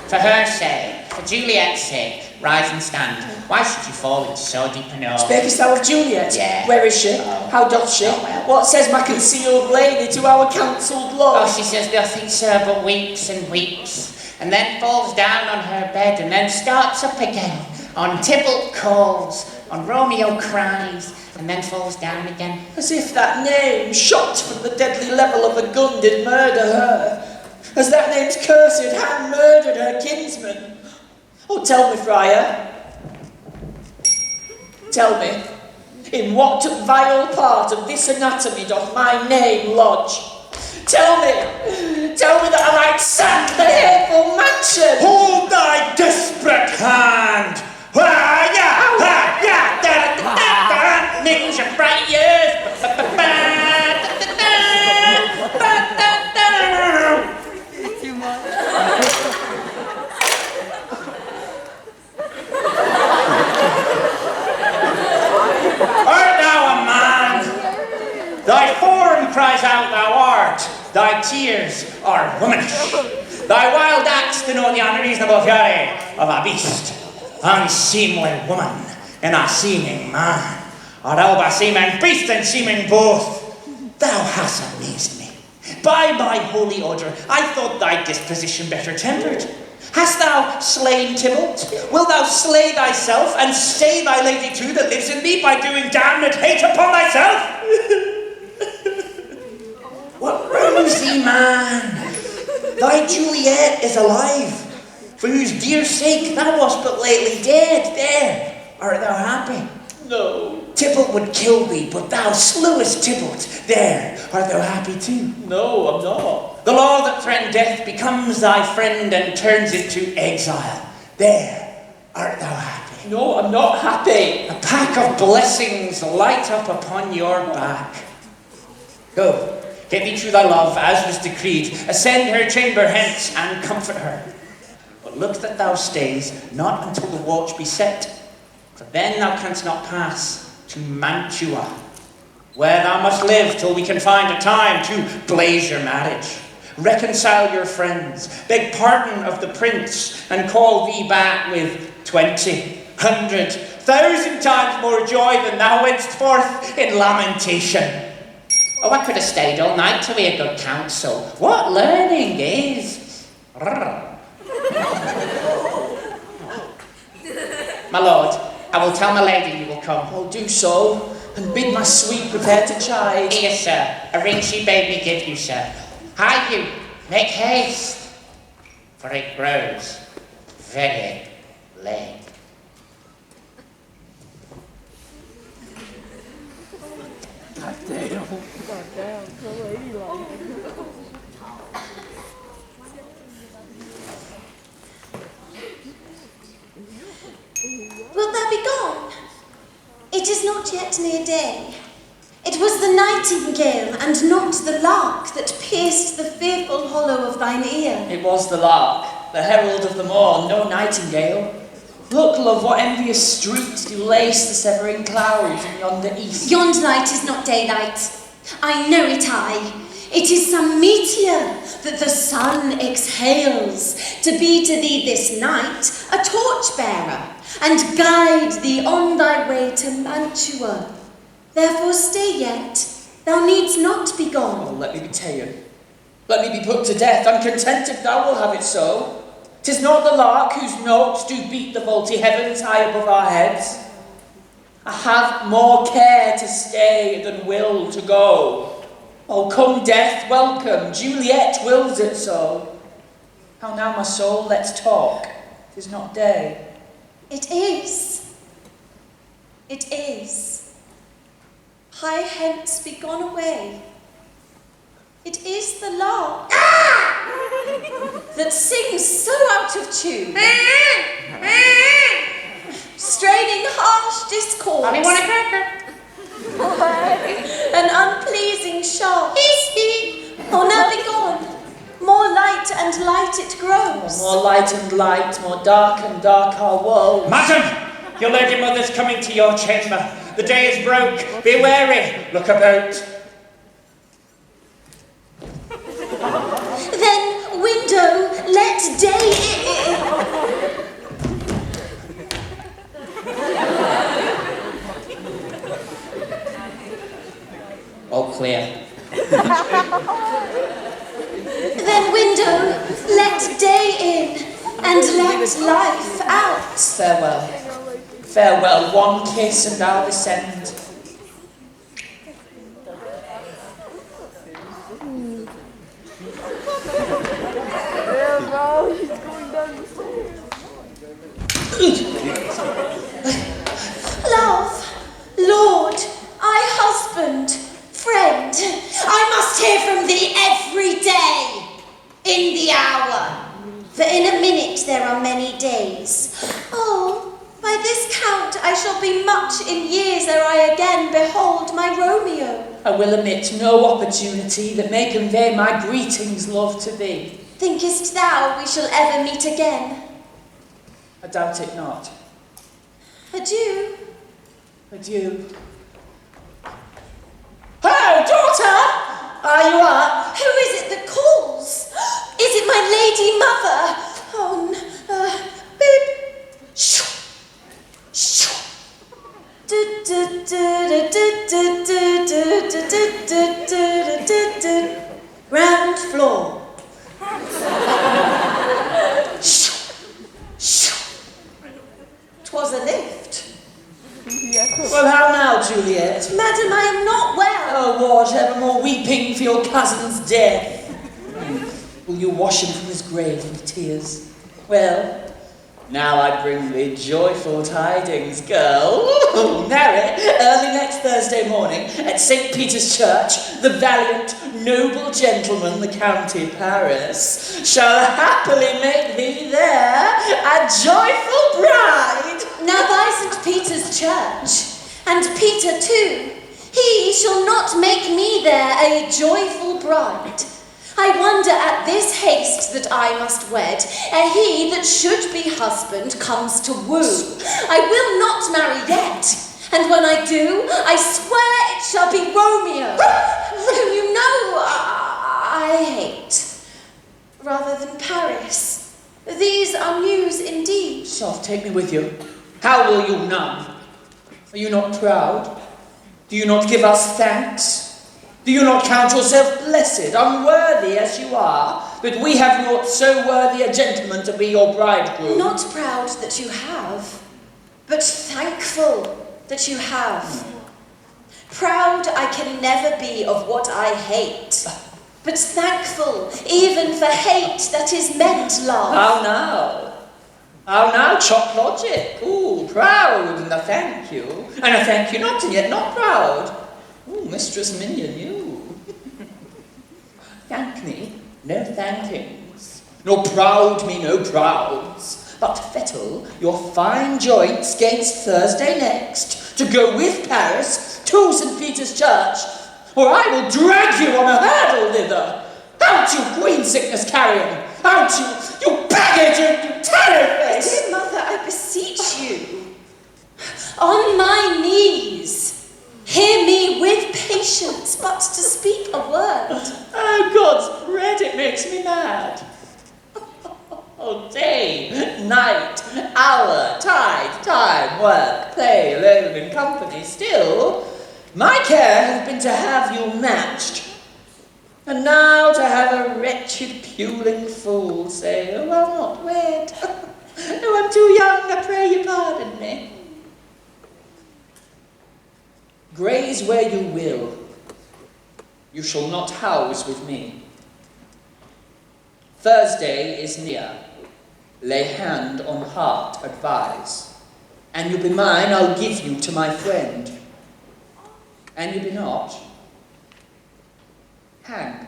Speaker 6: For her sake, for Juliet's sake, rise and stand. Why should you fall into so deep an awe?
Speaker 3: Speakest thou of Juliet?
Speaker 6: Yeah.
Speaker 3: Where is she?
Speaker 6: Oh.
Speaker 3: How doth she?
Speaker 6: Oh, well.
Speaker 3: What says my concealed lady to our counselled lord?
Speaker 6: Oh, she says nothing, sir, but weeps and weeps, and then falls down on her bed, and then starts up again. On Tybalt calls,
Speaker 4: and Romeo cries and then falls down again.
Speaker 3: As if that name, shot from the deadly level of a gun, did murder her. As that name's cursed hand murdered her kinsman. Oh, tell me, Friar. Tell me, in what vile part of this anatomy doth my name lodge? Tell me that I might sack the hateful mansion!
Speaker 6: Hold thy desperate hand!
Speaker 4: Means your bright years.
Speaker 6: Art thou a man? Thy form cries out thou art, thy tears are womanish. Thy wild acts denote the unreasonable fury of a beast. Unseemly woman in a seeming man. Art thou a seeming beast and seeming both? Thou hast amazed me. By my holy order, I thought thy disposition better tempered. Hast thou slain Tybalt? Wilt thou slay thyself and stay thy lady too that lives in thee by doing damned hate upon thyself? What rosy man! Thy Juliet is alive, for whose dear sake thou wast but lately dead. There, art thou happy?
Speaker 3: No.
Speaker 6: Tybalt would kill thee, but thou slewest Tybalt. There, art thou happy too?
Speaker 3: No, I'm not.
Speaker 6: The law that threatened death becomes thy friend and turns it to exile. There, art thou happy?
Speaker 3: No, I'm not happy.
Speaker 6: A pack of blessings light up upon your back. Go, get thee to thy love, as was decreed. Ascend her chamber hence, and comfort her. But look that thou stays, not until the watch be set, for then thou canst not pass to Mantua, where thou must live till we can find a time to blaze your marriage. Reconcile your friends, beg pardon of the prince, and call thee back with 20, 100, 1,000 times more joy than thou wentst forth in lamentation.
Speaker 4: Oh, I could have stayed all night to hear good counsel. What learning is. My lord, I will tell my lady you will come.
Speaker 3: I'll do so, and bid my sweet prepare to chide.
Speaker 4: Here, sir, a ring she bade me give you, sir. Hide you, make haste, for it grows very late.
Speaker 2: Wilt thou be gone? It is not yet near day. It was the nightingale and not the lark that pierced the fearful hollow of thine ear.
Speaker 3: It was the lark, the herald of the morn, no nightingale. Look, love, what envious streaks do lace the severing clouds in yonder east.
Speaker 2: Yond light is not daylight. I know it I. It is some meteor that the sun exhales to be to thee this night a torch-bearer and guide thee on thy way to Mantua. Therefore stay yet, thou needst not be
Speaker 3: Oh,
Speaker 2: gone.
Speaker 3: let me be ta'en. Let me be put to death. I'm content if thou wilt have it so. 'Tis not the lark whose notes do beat the vaulty heavens high above our heads. I have more care to stay than will to go. Oh, come death, welcome, Juliet wills it so. How now, my soul, let's talk. 'Tis not day.
Speaker 2: It is. It is. Hie hence, be gone away. It is the lark that sings so out of tune, straining harsh discords,
Speaker 4: Only want a cracker.
Speaker 2: an unpleasing shout. Oh, now be gone. More light and light it grows.
Speaker 3: More light and light, more dark and dark our woe.
Speaker 6: Madam, your lady mother's coming to your chamber. The day is broke. Be wary. Look about.
Speaker 2: Then, window, let day in.
Speaker 3: All clear.
Speaker 2: Then, window, let day in, and let life out.
Speaker 3: Farewell.
Speaker 5: Farewell, one kiss and I'll descend.
Speaker 2: Love, Lord, husband, friend, I must hear from thee every day, in the hour, for in a minute there are many days. Oh, by this count I shall be much in years ere I again behold my Romeo.
Speaker 5: I will omit no opportunity that may convey my greetings, love, to thee.
Speaker 2: Thinkest thou we shall ever meet again?
Speaker 5: I doubt it not.
Speaker 2: Adieu.
Speaker 5: Adieu. Oh, daughter! Are you up?
Speaker 2: Who is it that calls? Is it my lady mother? Oh, babe. Shoo. Shoo. Ground floor. Shoo. Shoo. 'Twas a lift.
Speaker 5: Well, how now, Juliet?
Speaker 2: Madam, I am not well.
Speaker 5: Oh, Lord, evermore weeping for your cousin's death. Will you wash him from his grave with tears? Well, now I bring thee joyful tidings, girl. Marry, early next Thursday morning, at St. Peter's Church, the valiant, noble gentleman, the County POWIIS, shall happily make thee there a joyful bride.
Speaker 2: Now by St. Peter's Church, and Peter too, he shall not make me there a joyful bride. I wonder at this haste that I must wed, ere he that should be husband comes to woo. I will not marry yet, and when I do, I swear it shall be Romeo, whom you know I hate, rather than Paris. These are news indeed.
Speaker 5: Soft, take me with you. How will you none? Are you not proud? Do you not give us thanks? Do you not count yourself blessed, unworthy as you are, that we have not so worthy a gentleman to be your bridegroom?
Speaker 2: Not proud that you have, but thankful that you have. Proud I can never be of what I hate, but thankful even for hate that is meant love.
Speaker 5: How now? How now, chop logic? Ooh, proud, and a thank you. And a thank you not, and yet not proud. Ooh, Mistress Minion, you. Thank me, no thankings. Nor proud me, no prouds. But fettle your fine joints 'gainst Thursday next, to go with Paris to St. Peter's Church, or I will drag you on a hurdle thither. Out, you green sickness carrion! Out, you baggage and terror face!
Speaker 2: Dear mother, I beseech you, on my knees, hear me with patience, but to speak a word.
Speaker 5: Oh, God's bread, it makes me mad. Oh, day, night, hour, tide, time, work, play, alone in company, still, my care has been to have you matched. And now to have a wretched, puling fool say, oh, I'll not wed. Oh, I'm too young, I pray you pardon me. Graze where you will, you shall not house with me. Thursday is near, lay hand on heart, advise. And you be mine, I'll give you to my friend. And you be not, hang,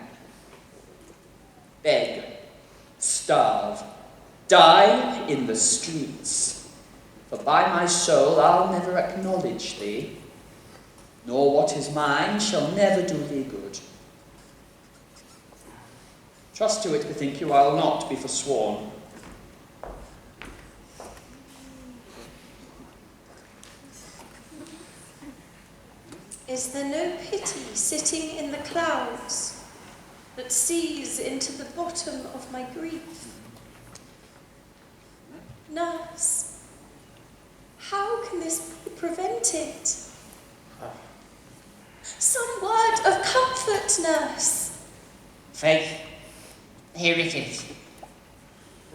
Speaker 5: beg, starve, die in the streets. For by my soul I'll never acknowledge thee, nor what is mine shall never do thee good. Trust to it, bethink you, I'll not be forsworn.
Speaker 2: Is there no pity sitting in the clouds that sees into the bottom of my grief? Nurse, how can this be prevented? Some word of comfort, nurse.
Speaker 4: Faith, here it is.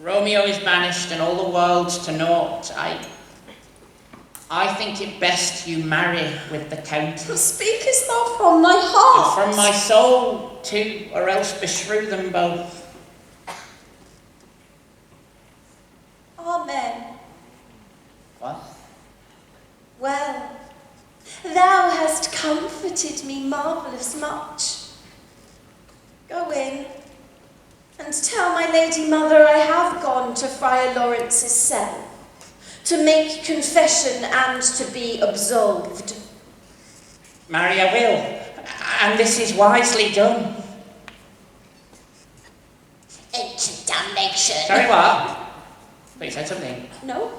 Speaker 4: Romeo is banished and all the world's to naught.
Speaker 6: I think it best you marry with the Countess.
Speaker 2: Speakest thou from thy heart?
Speaker 6: And from my soul too, or else beshrew them both.
Speaker 2: Amen.
Speaker 6: What?
Speaker 2: Well, thou hast comforted me marvellous much. Go in, and tell my lady mother I have gone to Friar Lawrence's cell, to make confession and to be absolved.
Speaker 6: Marry I will, and this is wisely done.
Speaker 4: Ancient damnation.
Speaker 6: Sorry, what? But you said something.
Speaker 2: No?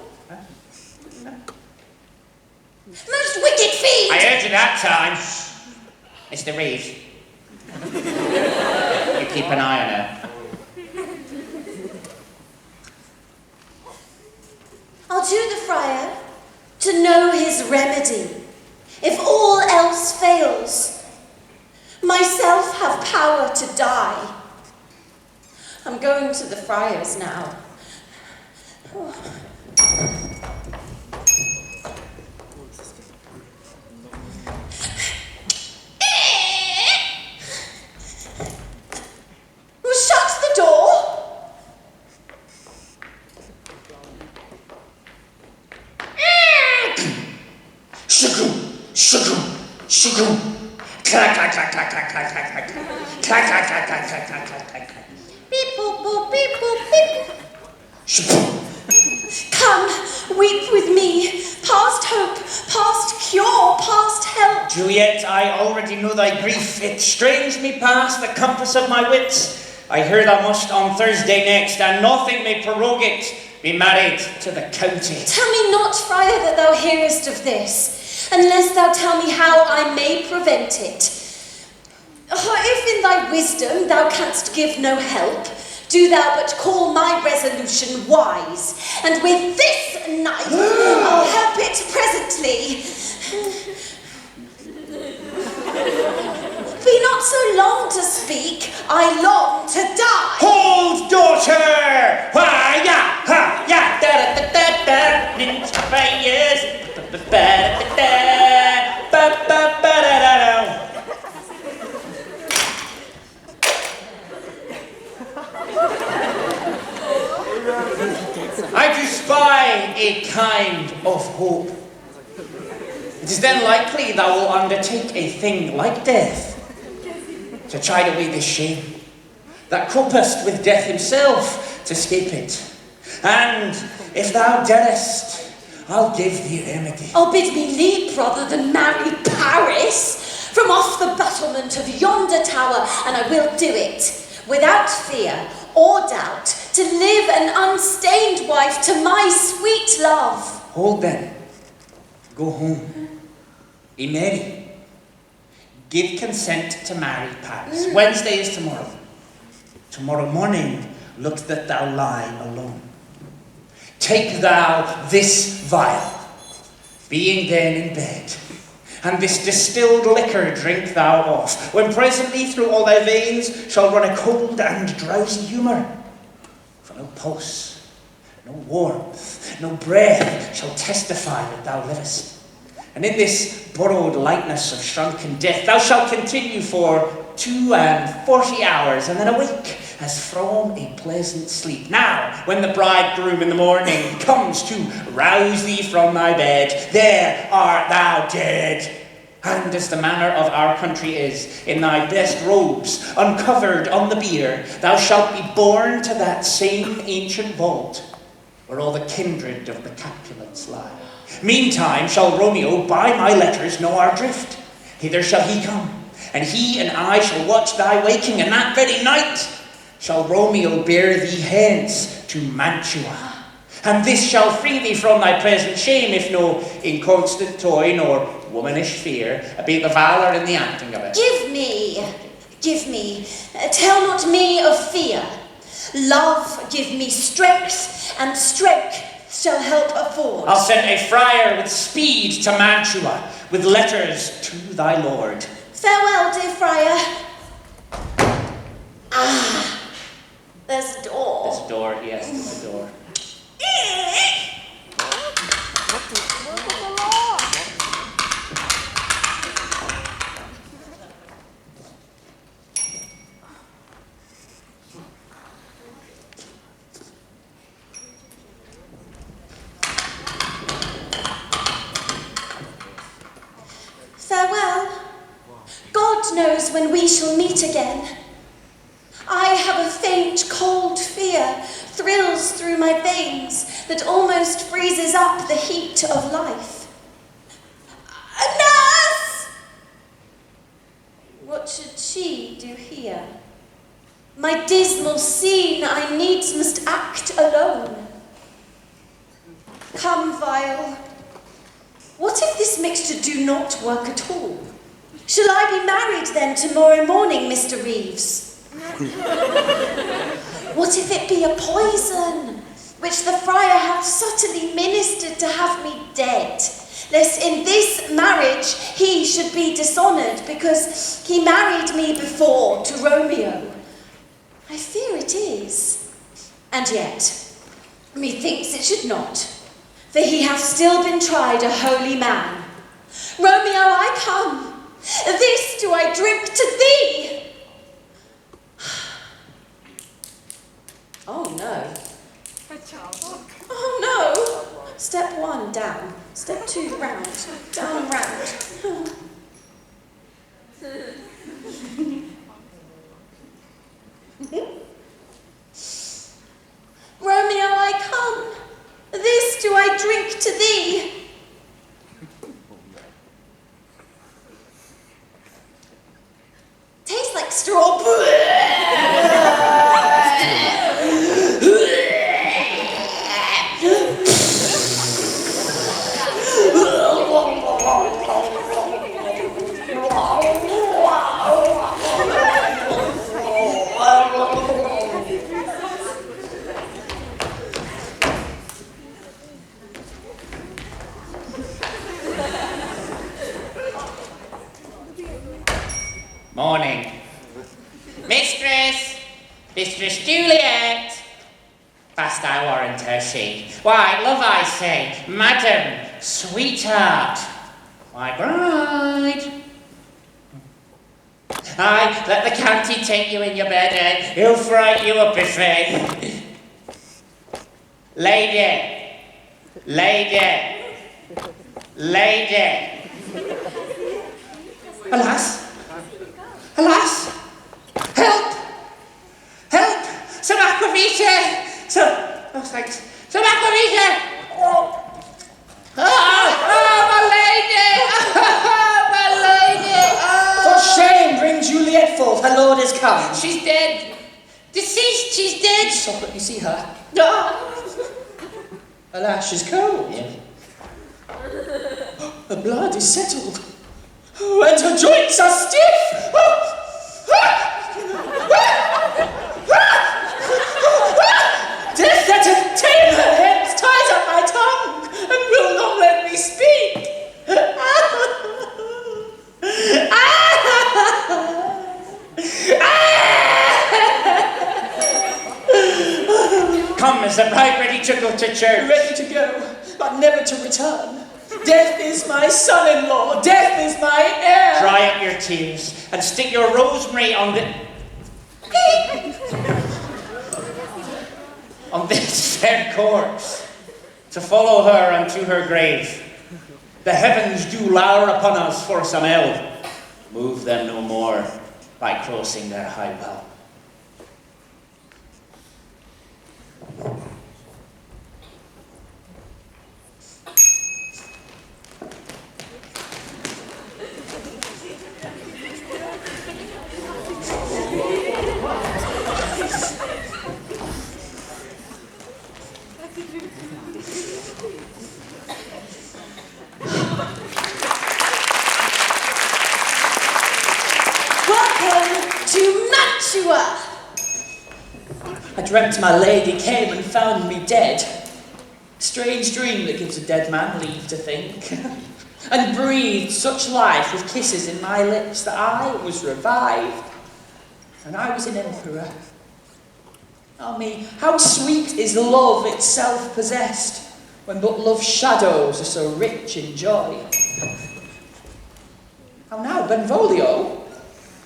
Speaker 4: Most wicked fiend!
Speaker 6: I heard you that time. Mr. Reeves. You keep an eye on her.
Speaker 2: I'll do the friar to know his remedy. If all else fails, myself have power to die. I'm going to the friar's now. Shut the door.
Speaker 6: Shagoo, shagoo, shagoo. Clack, clack, clack, clack, clack, clack, clack, clack. Clack, clack, clack, clack, clack, clack, clack, clack.
Speaker 2: Beep, boop, boop, beep, boop, beep.
Speaker 6: Shagoo.
Speaker 2: Come, weep with me. Past hope, past cure, past help.
Speaker 6: Juliet, I already know thy grief. It strains me past the compass of my wits. I hear thou must on Thursday next, and nothing may prorogue it, be married to the county.
Speaker 2: Tell me not, friar, that thou hearest of this, unless thou tell me how I may prevent it. If in thy wisdom thou canst give no help, do thou but call my resolution wise, and with this knife I'll help it presently. Be not so long to speak, I long to die.
Speaker 6: Hold, daughter! Why, ya, ha, ya, da da da da da, ninja fires, ba ba ba da da, ba ba ba da da da. I do spy a kind of hope. It is then likely thou wilt undertake a thing like death, to chide away this shame, that copest with death himself to escape it. And if thou darest, I'll give thee remedy.
Speaker 2: Oh, bid me leap rather than marry POWIIS from off the battlement of yonder tower, and I will do it, without fear or doubt, to live an unstained wife to my sweet love.
Speaker 6: Hold then, go home, be merry. Give consent to marry POWIIS. Wednesday is tomorrow. Tomorrow morning, look that thou lie alone. Take thou this vial, being then in bed, and this distilled liquor drink thou off, when presently through all thy veins shall run a cold and drowsy humour. For no pulse, no warmth, no breath shall testify that thou livest. And in this borrowed lightness of shrunken death, thou shalt continue for 42 hours, and then awake as from a pleasant sleep. Now, when the bridegroom in the morning comes to rouse thee from thy bed, there art thou dead. And as the manner of our country is, in thy best robes, uncovered on the bier, thou shalt be borne to that same ancient vault, where all the kindred of the Capulets lie. Meantime shall Romeo by my letters know our drift. Hither shall he come, and he and I shall watch thy waking, and that very night shall Romeo bear thee hence to Mantua. And this shall free thee from thy present shame, if no inconstant toy nor womanish fear abate the valour and the acting of it.
Speaker 2: Give me, tell not me of fear. Love give me strength, and strength shall help afford.
Speaker 6: I'll send a friar with speed to Mantua, with letters to thy lord.
Speaker 2: Farewell, dear friar. Ah, there's a door.
Speaker 6: There's a door, yes, there's a door.
Speaker 2: when we shall meet again. I have a faint, cold fear thrills through my veins that almost freezes up the heat of life. A nurse! What should she do here? My dismal scene I needs must act alone. Come, Vial. What if this mixture do not work at all? Shall I be married then tomorrow morning, Mr. Reeves? What if it be a poison, which the friar hath subtly ministered to have me dead, lest in this marriage he should be dishonoured, because he married me before to Romeo? I fear it is. And yet, methinks it should not, for he hath still been tried a holy man. Romeo, I come. This do I drink to thee. Oh no. Oh no. Step 1, down. Step 2, round. Down, round. Romeo, I come. This do I drink to thee. Tastes like straw.
Speaker 6: Morning. Mistress Juliet. Fast I warrant her she. Why, love I say, madam, sweetheart, my bride. Aye, let the county take you in your bed, eh? He'll fright you up his faith. Lady, alas, help, some aquavita, thanks, some aquavita. My lady.
Speaker 5: For shame, bring Juliet forth, her lord is come.
Speaker 6: She's dead. Deceased, she's dead.
Speaker 5: Stop, let me see her.
Speaker 6: Ah.
Speaker 5: Alas, she's cold.
Speaker 6: Yeah.
Speaker 5: Her blood is settled. Oh, and her joints are stiff. Death that hath ta'en her head ties up my tongue and will not let me speak.
Speaker 6: Come, is the bride ready to go to church?
Speaker 5: Ready to go, but never to return. Death is my son-in-law. Death is my heir.
Speaker 6: Dry up your tears and stick your rosemary on this fair corpse to follow her unto her grave. The heavens do lower upon us for some ill. Move them no more by crossing their high well.
Speaker 5: I dreamt my lady came and found me dead. Strange dream that gives a dead man leave to think. And breathed such life with kisses in my lips that I was revived. And I was an emperor. Oh me, how sweet is love itself possessed, when but love's shadows are so rich in joy. How now, Benvolio?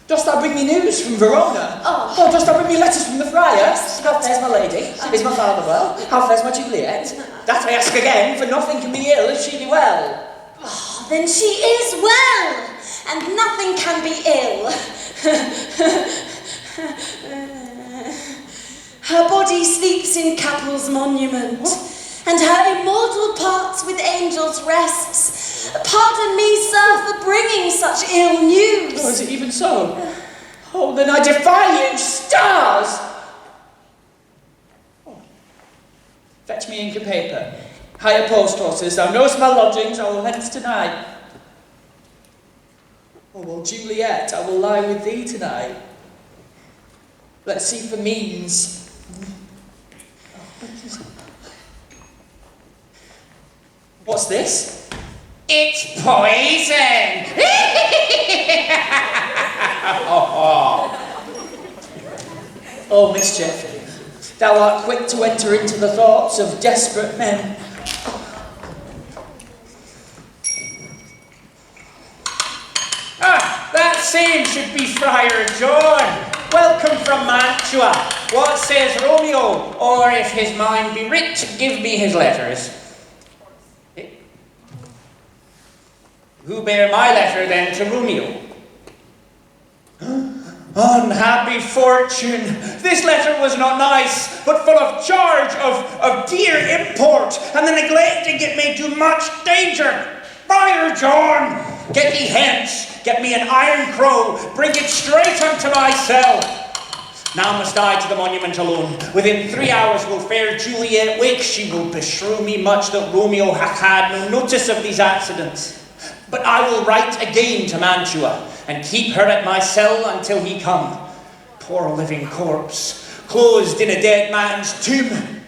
Speaker 5: Dost thou bring me news from Verona?
Speaker 2: Oh.
Speaker 5: Dost thou bring me letters from the friar? How fares my lady? Is my father well? How fares my Juliet? That I ask again, for nothing can be ill if she be well.
Speaker 2: Oh, then she is well, and nothing can be ill. Her body sleeps in Capel's monument, and her immortal parts with angels rests. Pardon me, sir, for bringing such ill news.
Speaker 3: Oh, is it even so? Oh, then I defy you, stars! Oh. Fetch me ink and paper. Hire post horses. Thou knowest my lodgings, I will hence tonight. Oh, well, Juliet, I will lie with thee tonight. Let's see for means. What's this?
Speaker 6: It's poison!
Speaker 3: Oh, mischief. Thou art quick to enter into the thoughts of desperate men.
Speaker 6: Ah, that same should be Friar John. Welcome from Mantua. What says Romeo? Or if his mind be writ, give me his letters. Who bear my letter then to Romeo? Unhappy fortune! This letter was not nice, but full of charge of dear import, and the neglecting it may do much danger. Friar John, get thee hence, get me an iron crow, bring it straight unto my cell. Now must I to the monument alone. Within 3 hours will fair Juliet wake. She will beshrew me much that Romeo hath had no notice of these accidents. But I will write again to Mantua, and keep her at my cell until he come. Poor living corpse, closed in a dead man's tomb.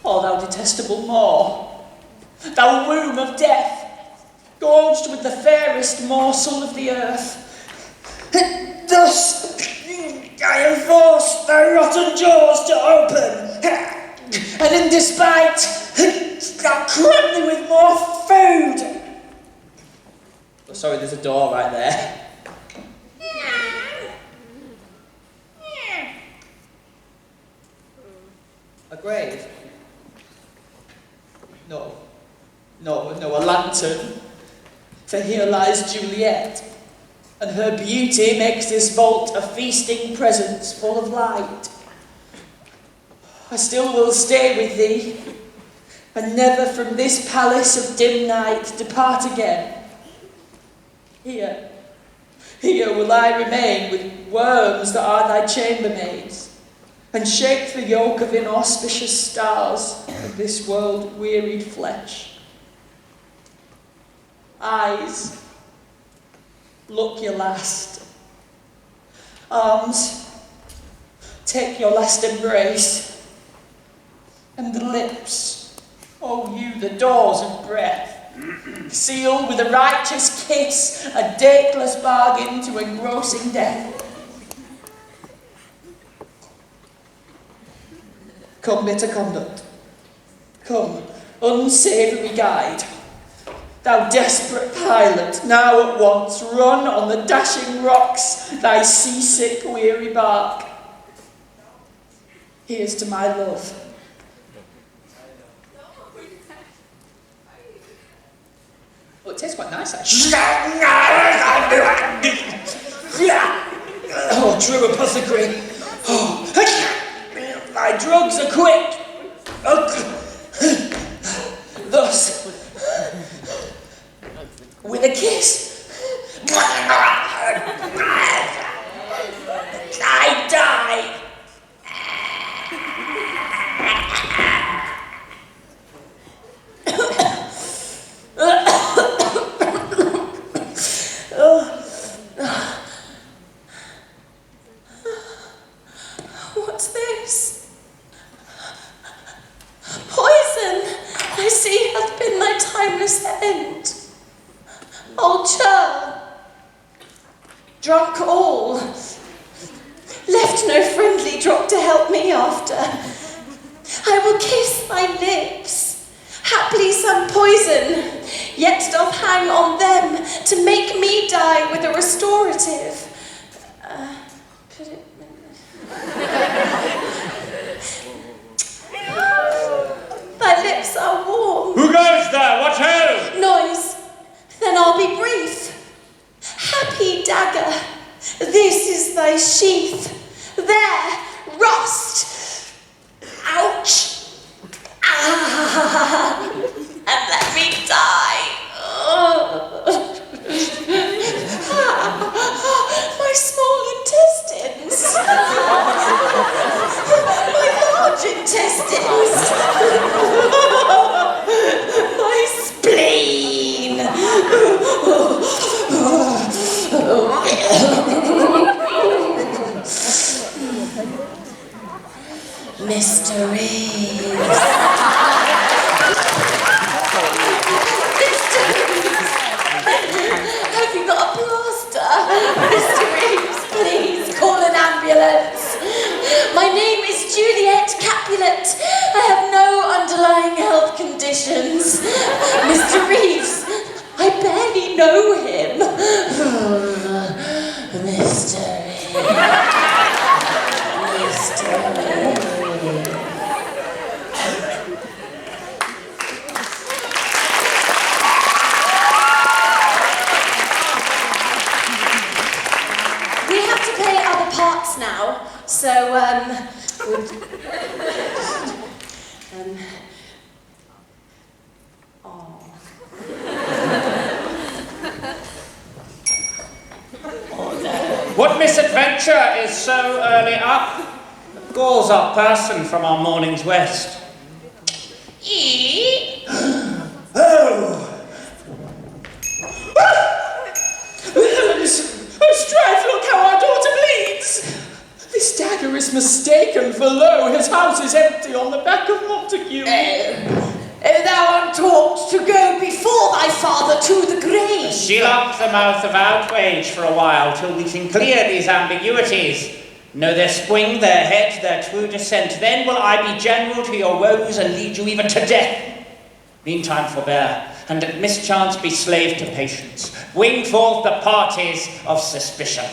Speaker 3: Oh, thou detestable maw, thou womb of death, gorged with the fairest morsel of the earth.
Speaker 5: Thus I have forced thy rotten jaws to open, and in despite I'll cram thee with more food.
Speaker 3: Oh, sorry, there's a door right there. A grave? No, a lantern. For here lies Juliet, and her beauty makes this vault a feasting presence full of light. I still will stay with thee, and never from this palace of dim night depart again. Here will I remain with worms that are thy chambermaids, and shake the yoke of inauspicious stars of this world-wearied flesh. Eyes, look your last. Arms, take your last embrace. And the lips, oh you, the doors of breath, seal with a righteous kiss, a dateless bargain to engrossing death. Come, bitter conduct. Come, unsavoury guide. Thou desperate pilot, now at once run on the dashing rocks thy seasick, weary bark. Here's to my love. Oh, it tastes quite nice, actually. Oh, true apothecary. Oh, thy drugs are quick. Thus, with a kiss, I die.
Speaker 2: What's this? Poison, I see, hath been thy timeless end. Old churl, drunk all, left no friendly drop to help me after. I will kiss thy lips. Haply some poison yet doth hang on them to make me die with a restorative. Put it be brief. Happy dagger, this is thy sheath. There, rust. Ouch. Ah, and let me die. My small intestines. My large intestines. My spleen. Mr. Reeves. Mr. Reeves. Have you got a plaster? Mr. Reeves, please call an ambulance. My name is Juliet Capulet. I have no underlying health conditions. Mr. Reeves, I barely know him. Mr. Reeves. Mr. Reeves. We have to play other parts now, so
Speaker 6: What misadventure is so early up? Galls up person from our morning's west. Oh!
Speaker 3: Heavens! Oh, Strife, look how our daughter bleeds! This dagger is mistaken, for lo, his house is empty on the back of Montague.
Speaker 4: Thou art taught to go before thy father to the grave.
Speaker 6: Seal up the mouth of outrage for a while till we can clear these ambiguities. Know their spring, their head, their true descent. Then will I be general to your woes and lead you even to death. Meantime forbear, and at mischance be slave to patience. Wing forth the parties of suspicion.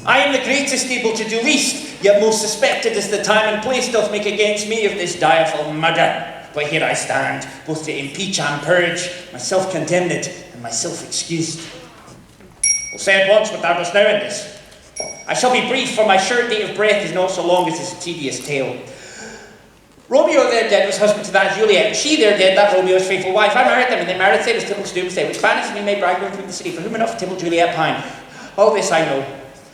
Speaker 6: I am the greatest able to do least, yet most suspected as the time and place doth make against me of this direful murder. But here I stand, both to impeach and purge, myself condemned and myself excused. We'll say at once what thou dost know in this. I shall be brief, for my sure date of breath is not so long as this tedious tale. Romeo there dead was husband to that Juliet. She there dead, that Romeo's faithful wife. I married them, and they married same as Tybalt's doomsday, which banished me may bridegroom through the city, for whom enough Tybalt Juliet pine. All this I know,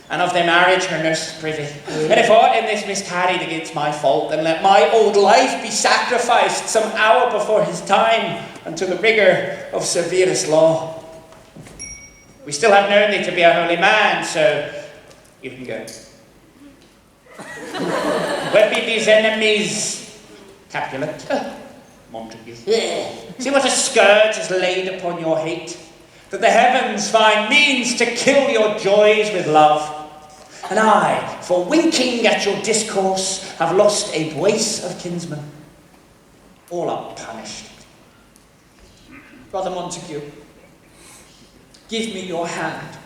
Speaker 6: and of their marriage her nurse is privy. And if aught in this miscarried against my fault, then let my old life be sacrificed some hour before his time unto the rigour of severest law. We still have known thee to be a holy man, so you can go. Where be these enemies? Capulet, Montague. See what a scourge is laid upon your hate, that the heavens find means to kill your joys with love. And I, for winking at your discourse, have lost a brace of kinsmen. All are punished.
Speaker 3: Brother Montague, give me your hand.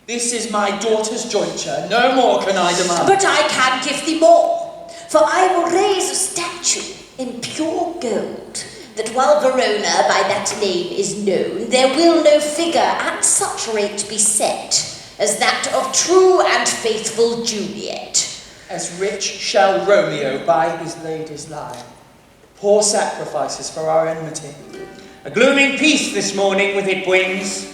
Speaker 3: This is my daughter's jointure. No more can I demand.
Speaker 2: But I can give thee more, for I will raise a statue in pure gold, that while Verona by that name is known, there will no figure at such rate be set as that of true and faithful Juliet.
Speaker 3: As rich shall Romeo by his lady's lie. Poor sacrifices for our enmity.
Speaker 6: A glooming peace this morning with it wings.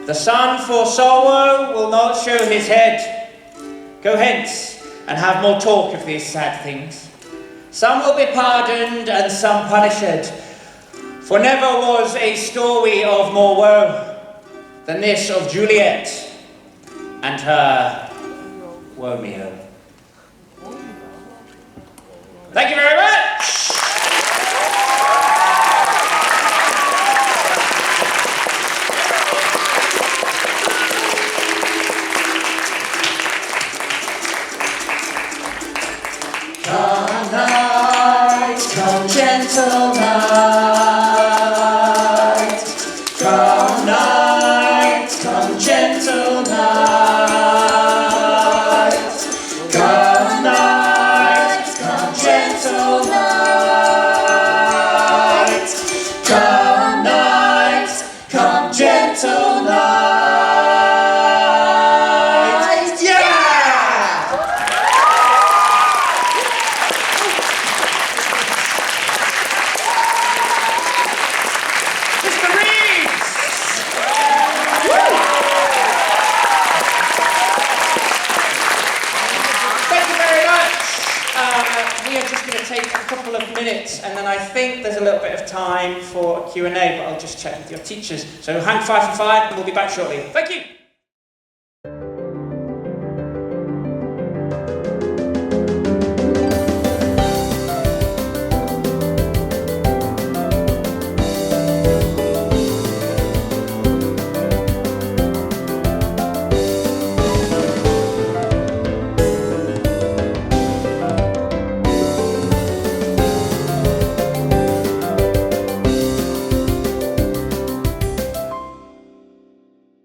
Speaker 6: The sun for sorrow will not show his head. Go hence and have more talk of these sad things. Some will be pardoned and some punished. For never was a story of more woe than this of Juliet and her Romeo. Thank you very much!
Speaker 3: Come night, come gentle night. Come night, come gentle night. Come night, come gentle night. Come night.
Speaker 5: minutes, and then I think there's a little bit of time for a Q&A, but I'll just check with your teachers. So hang 5 for 5, and we'll be back shortly. Thank you.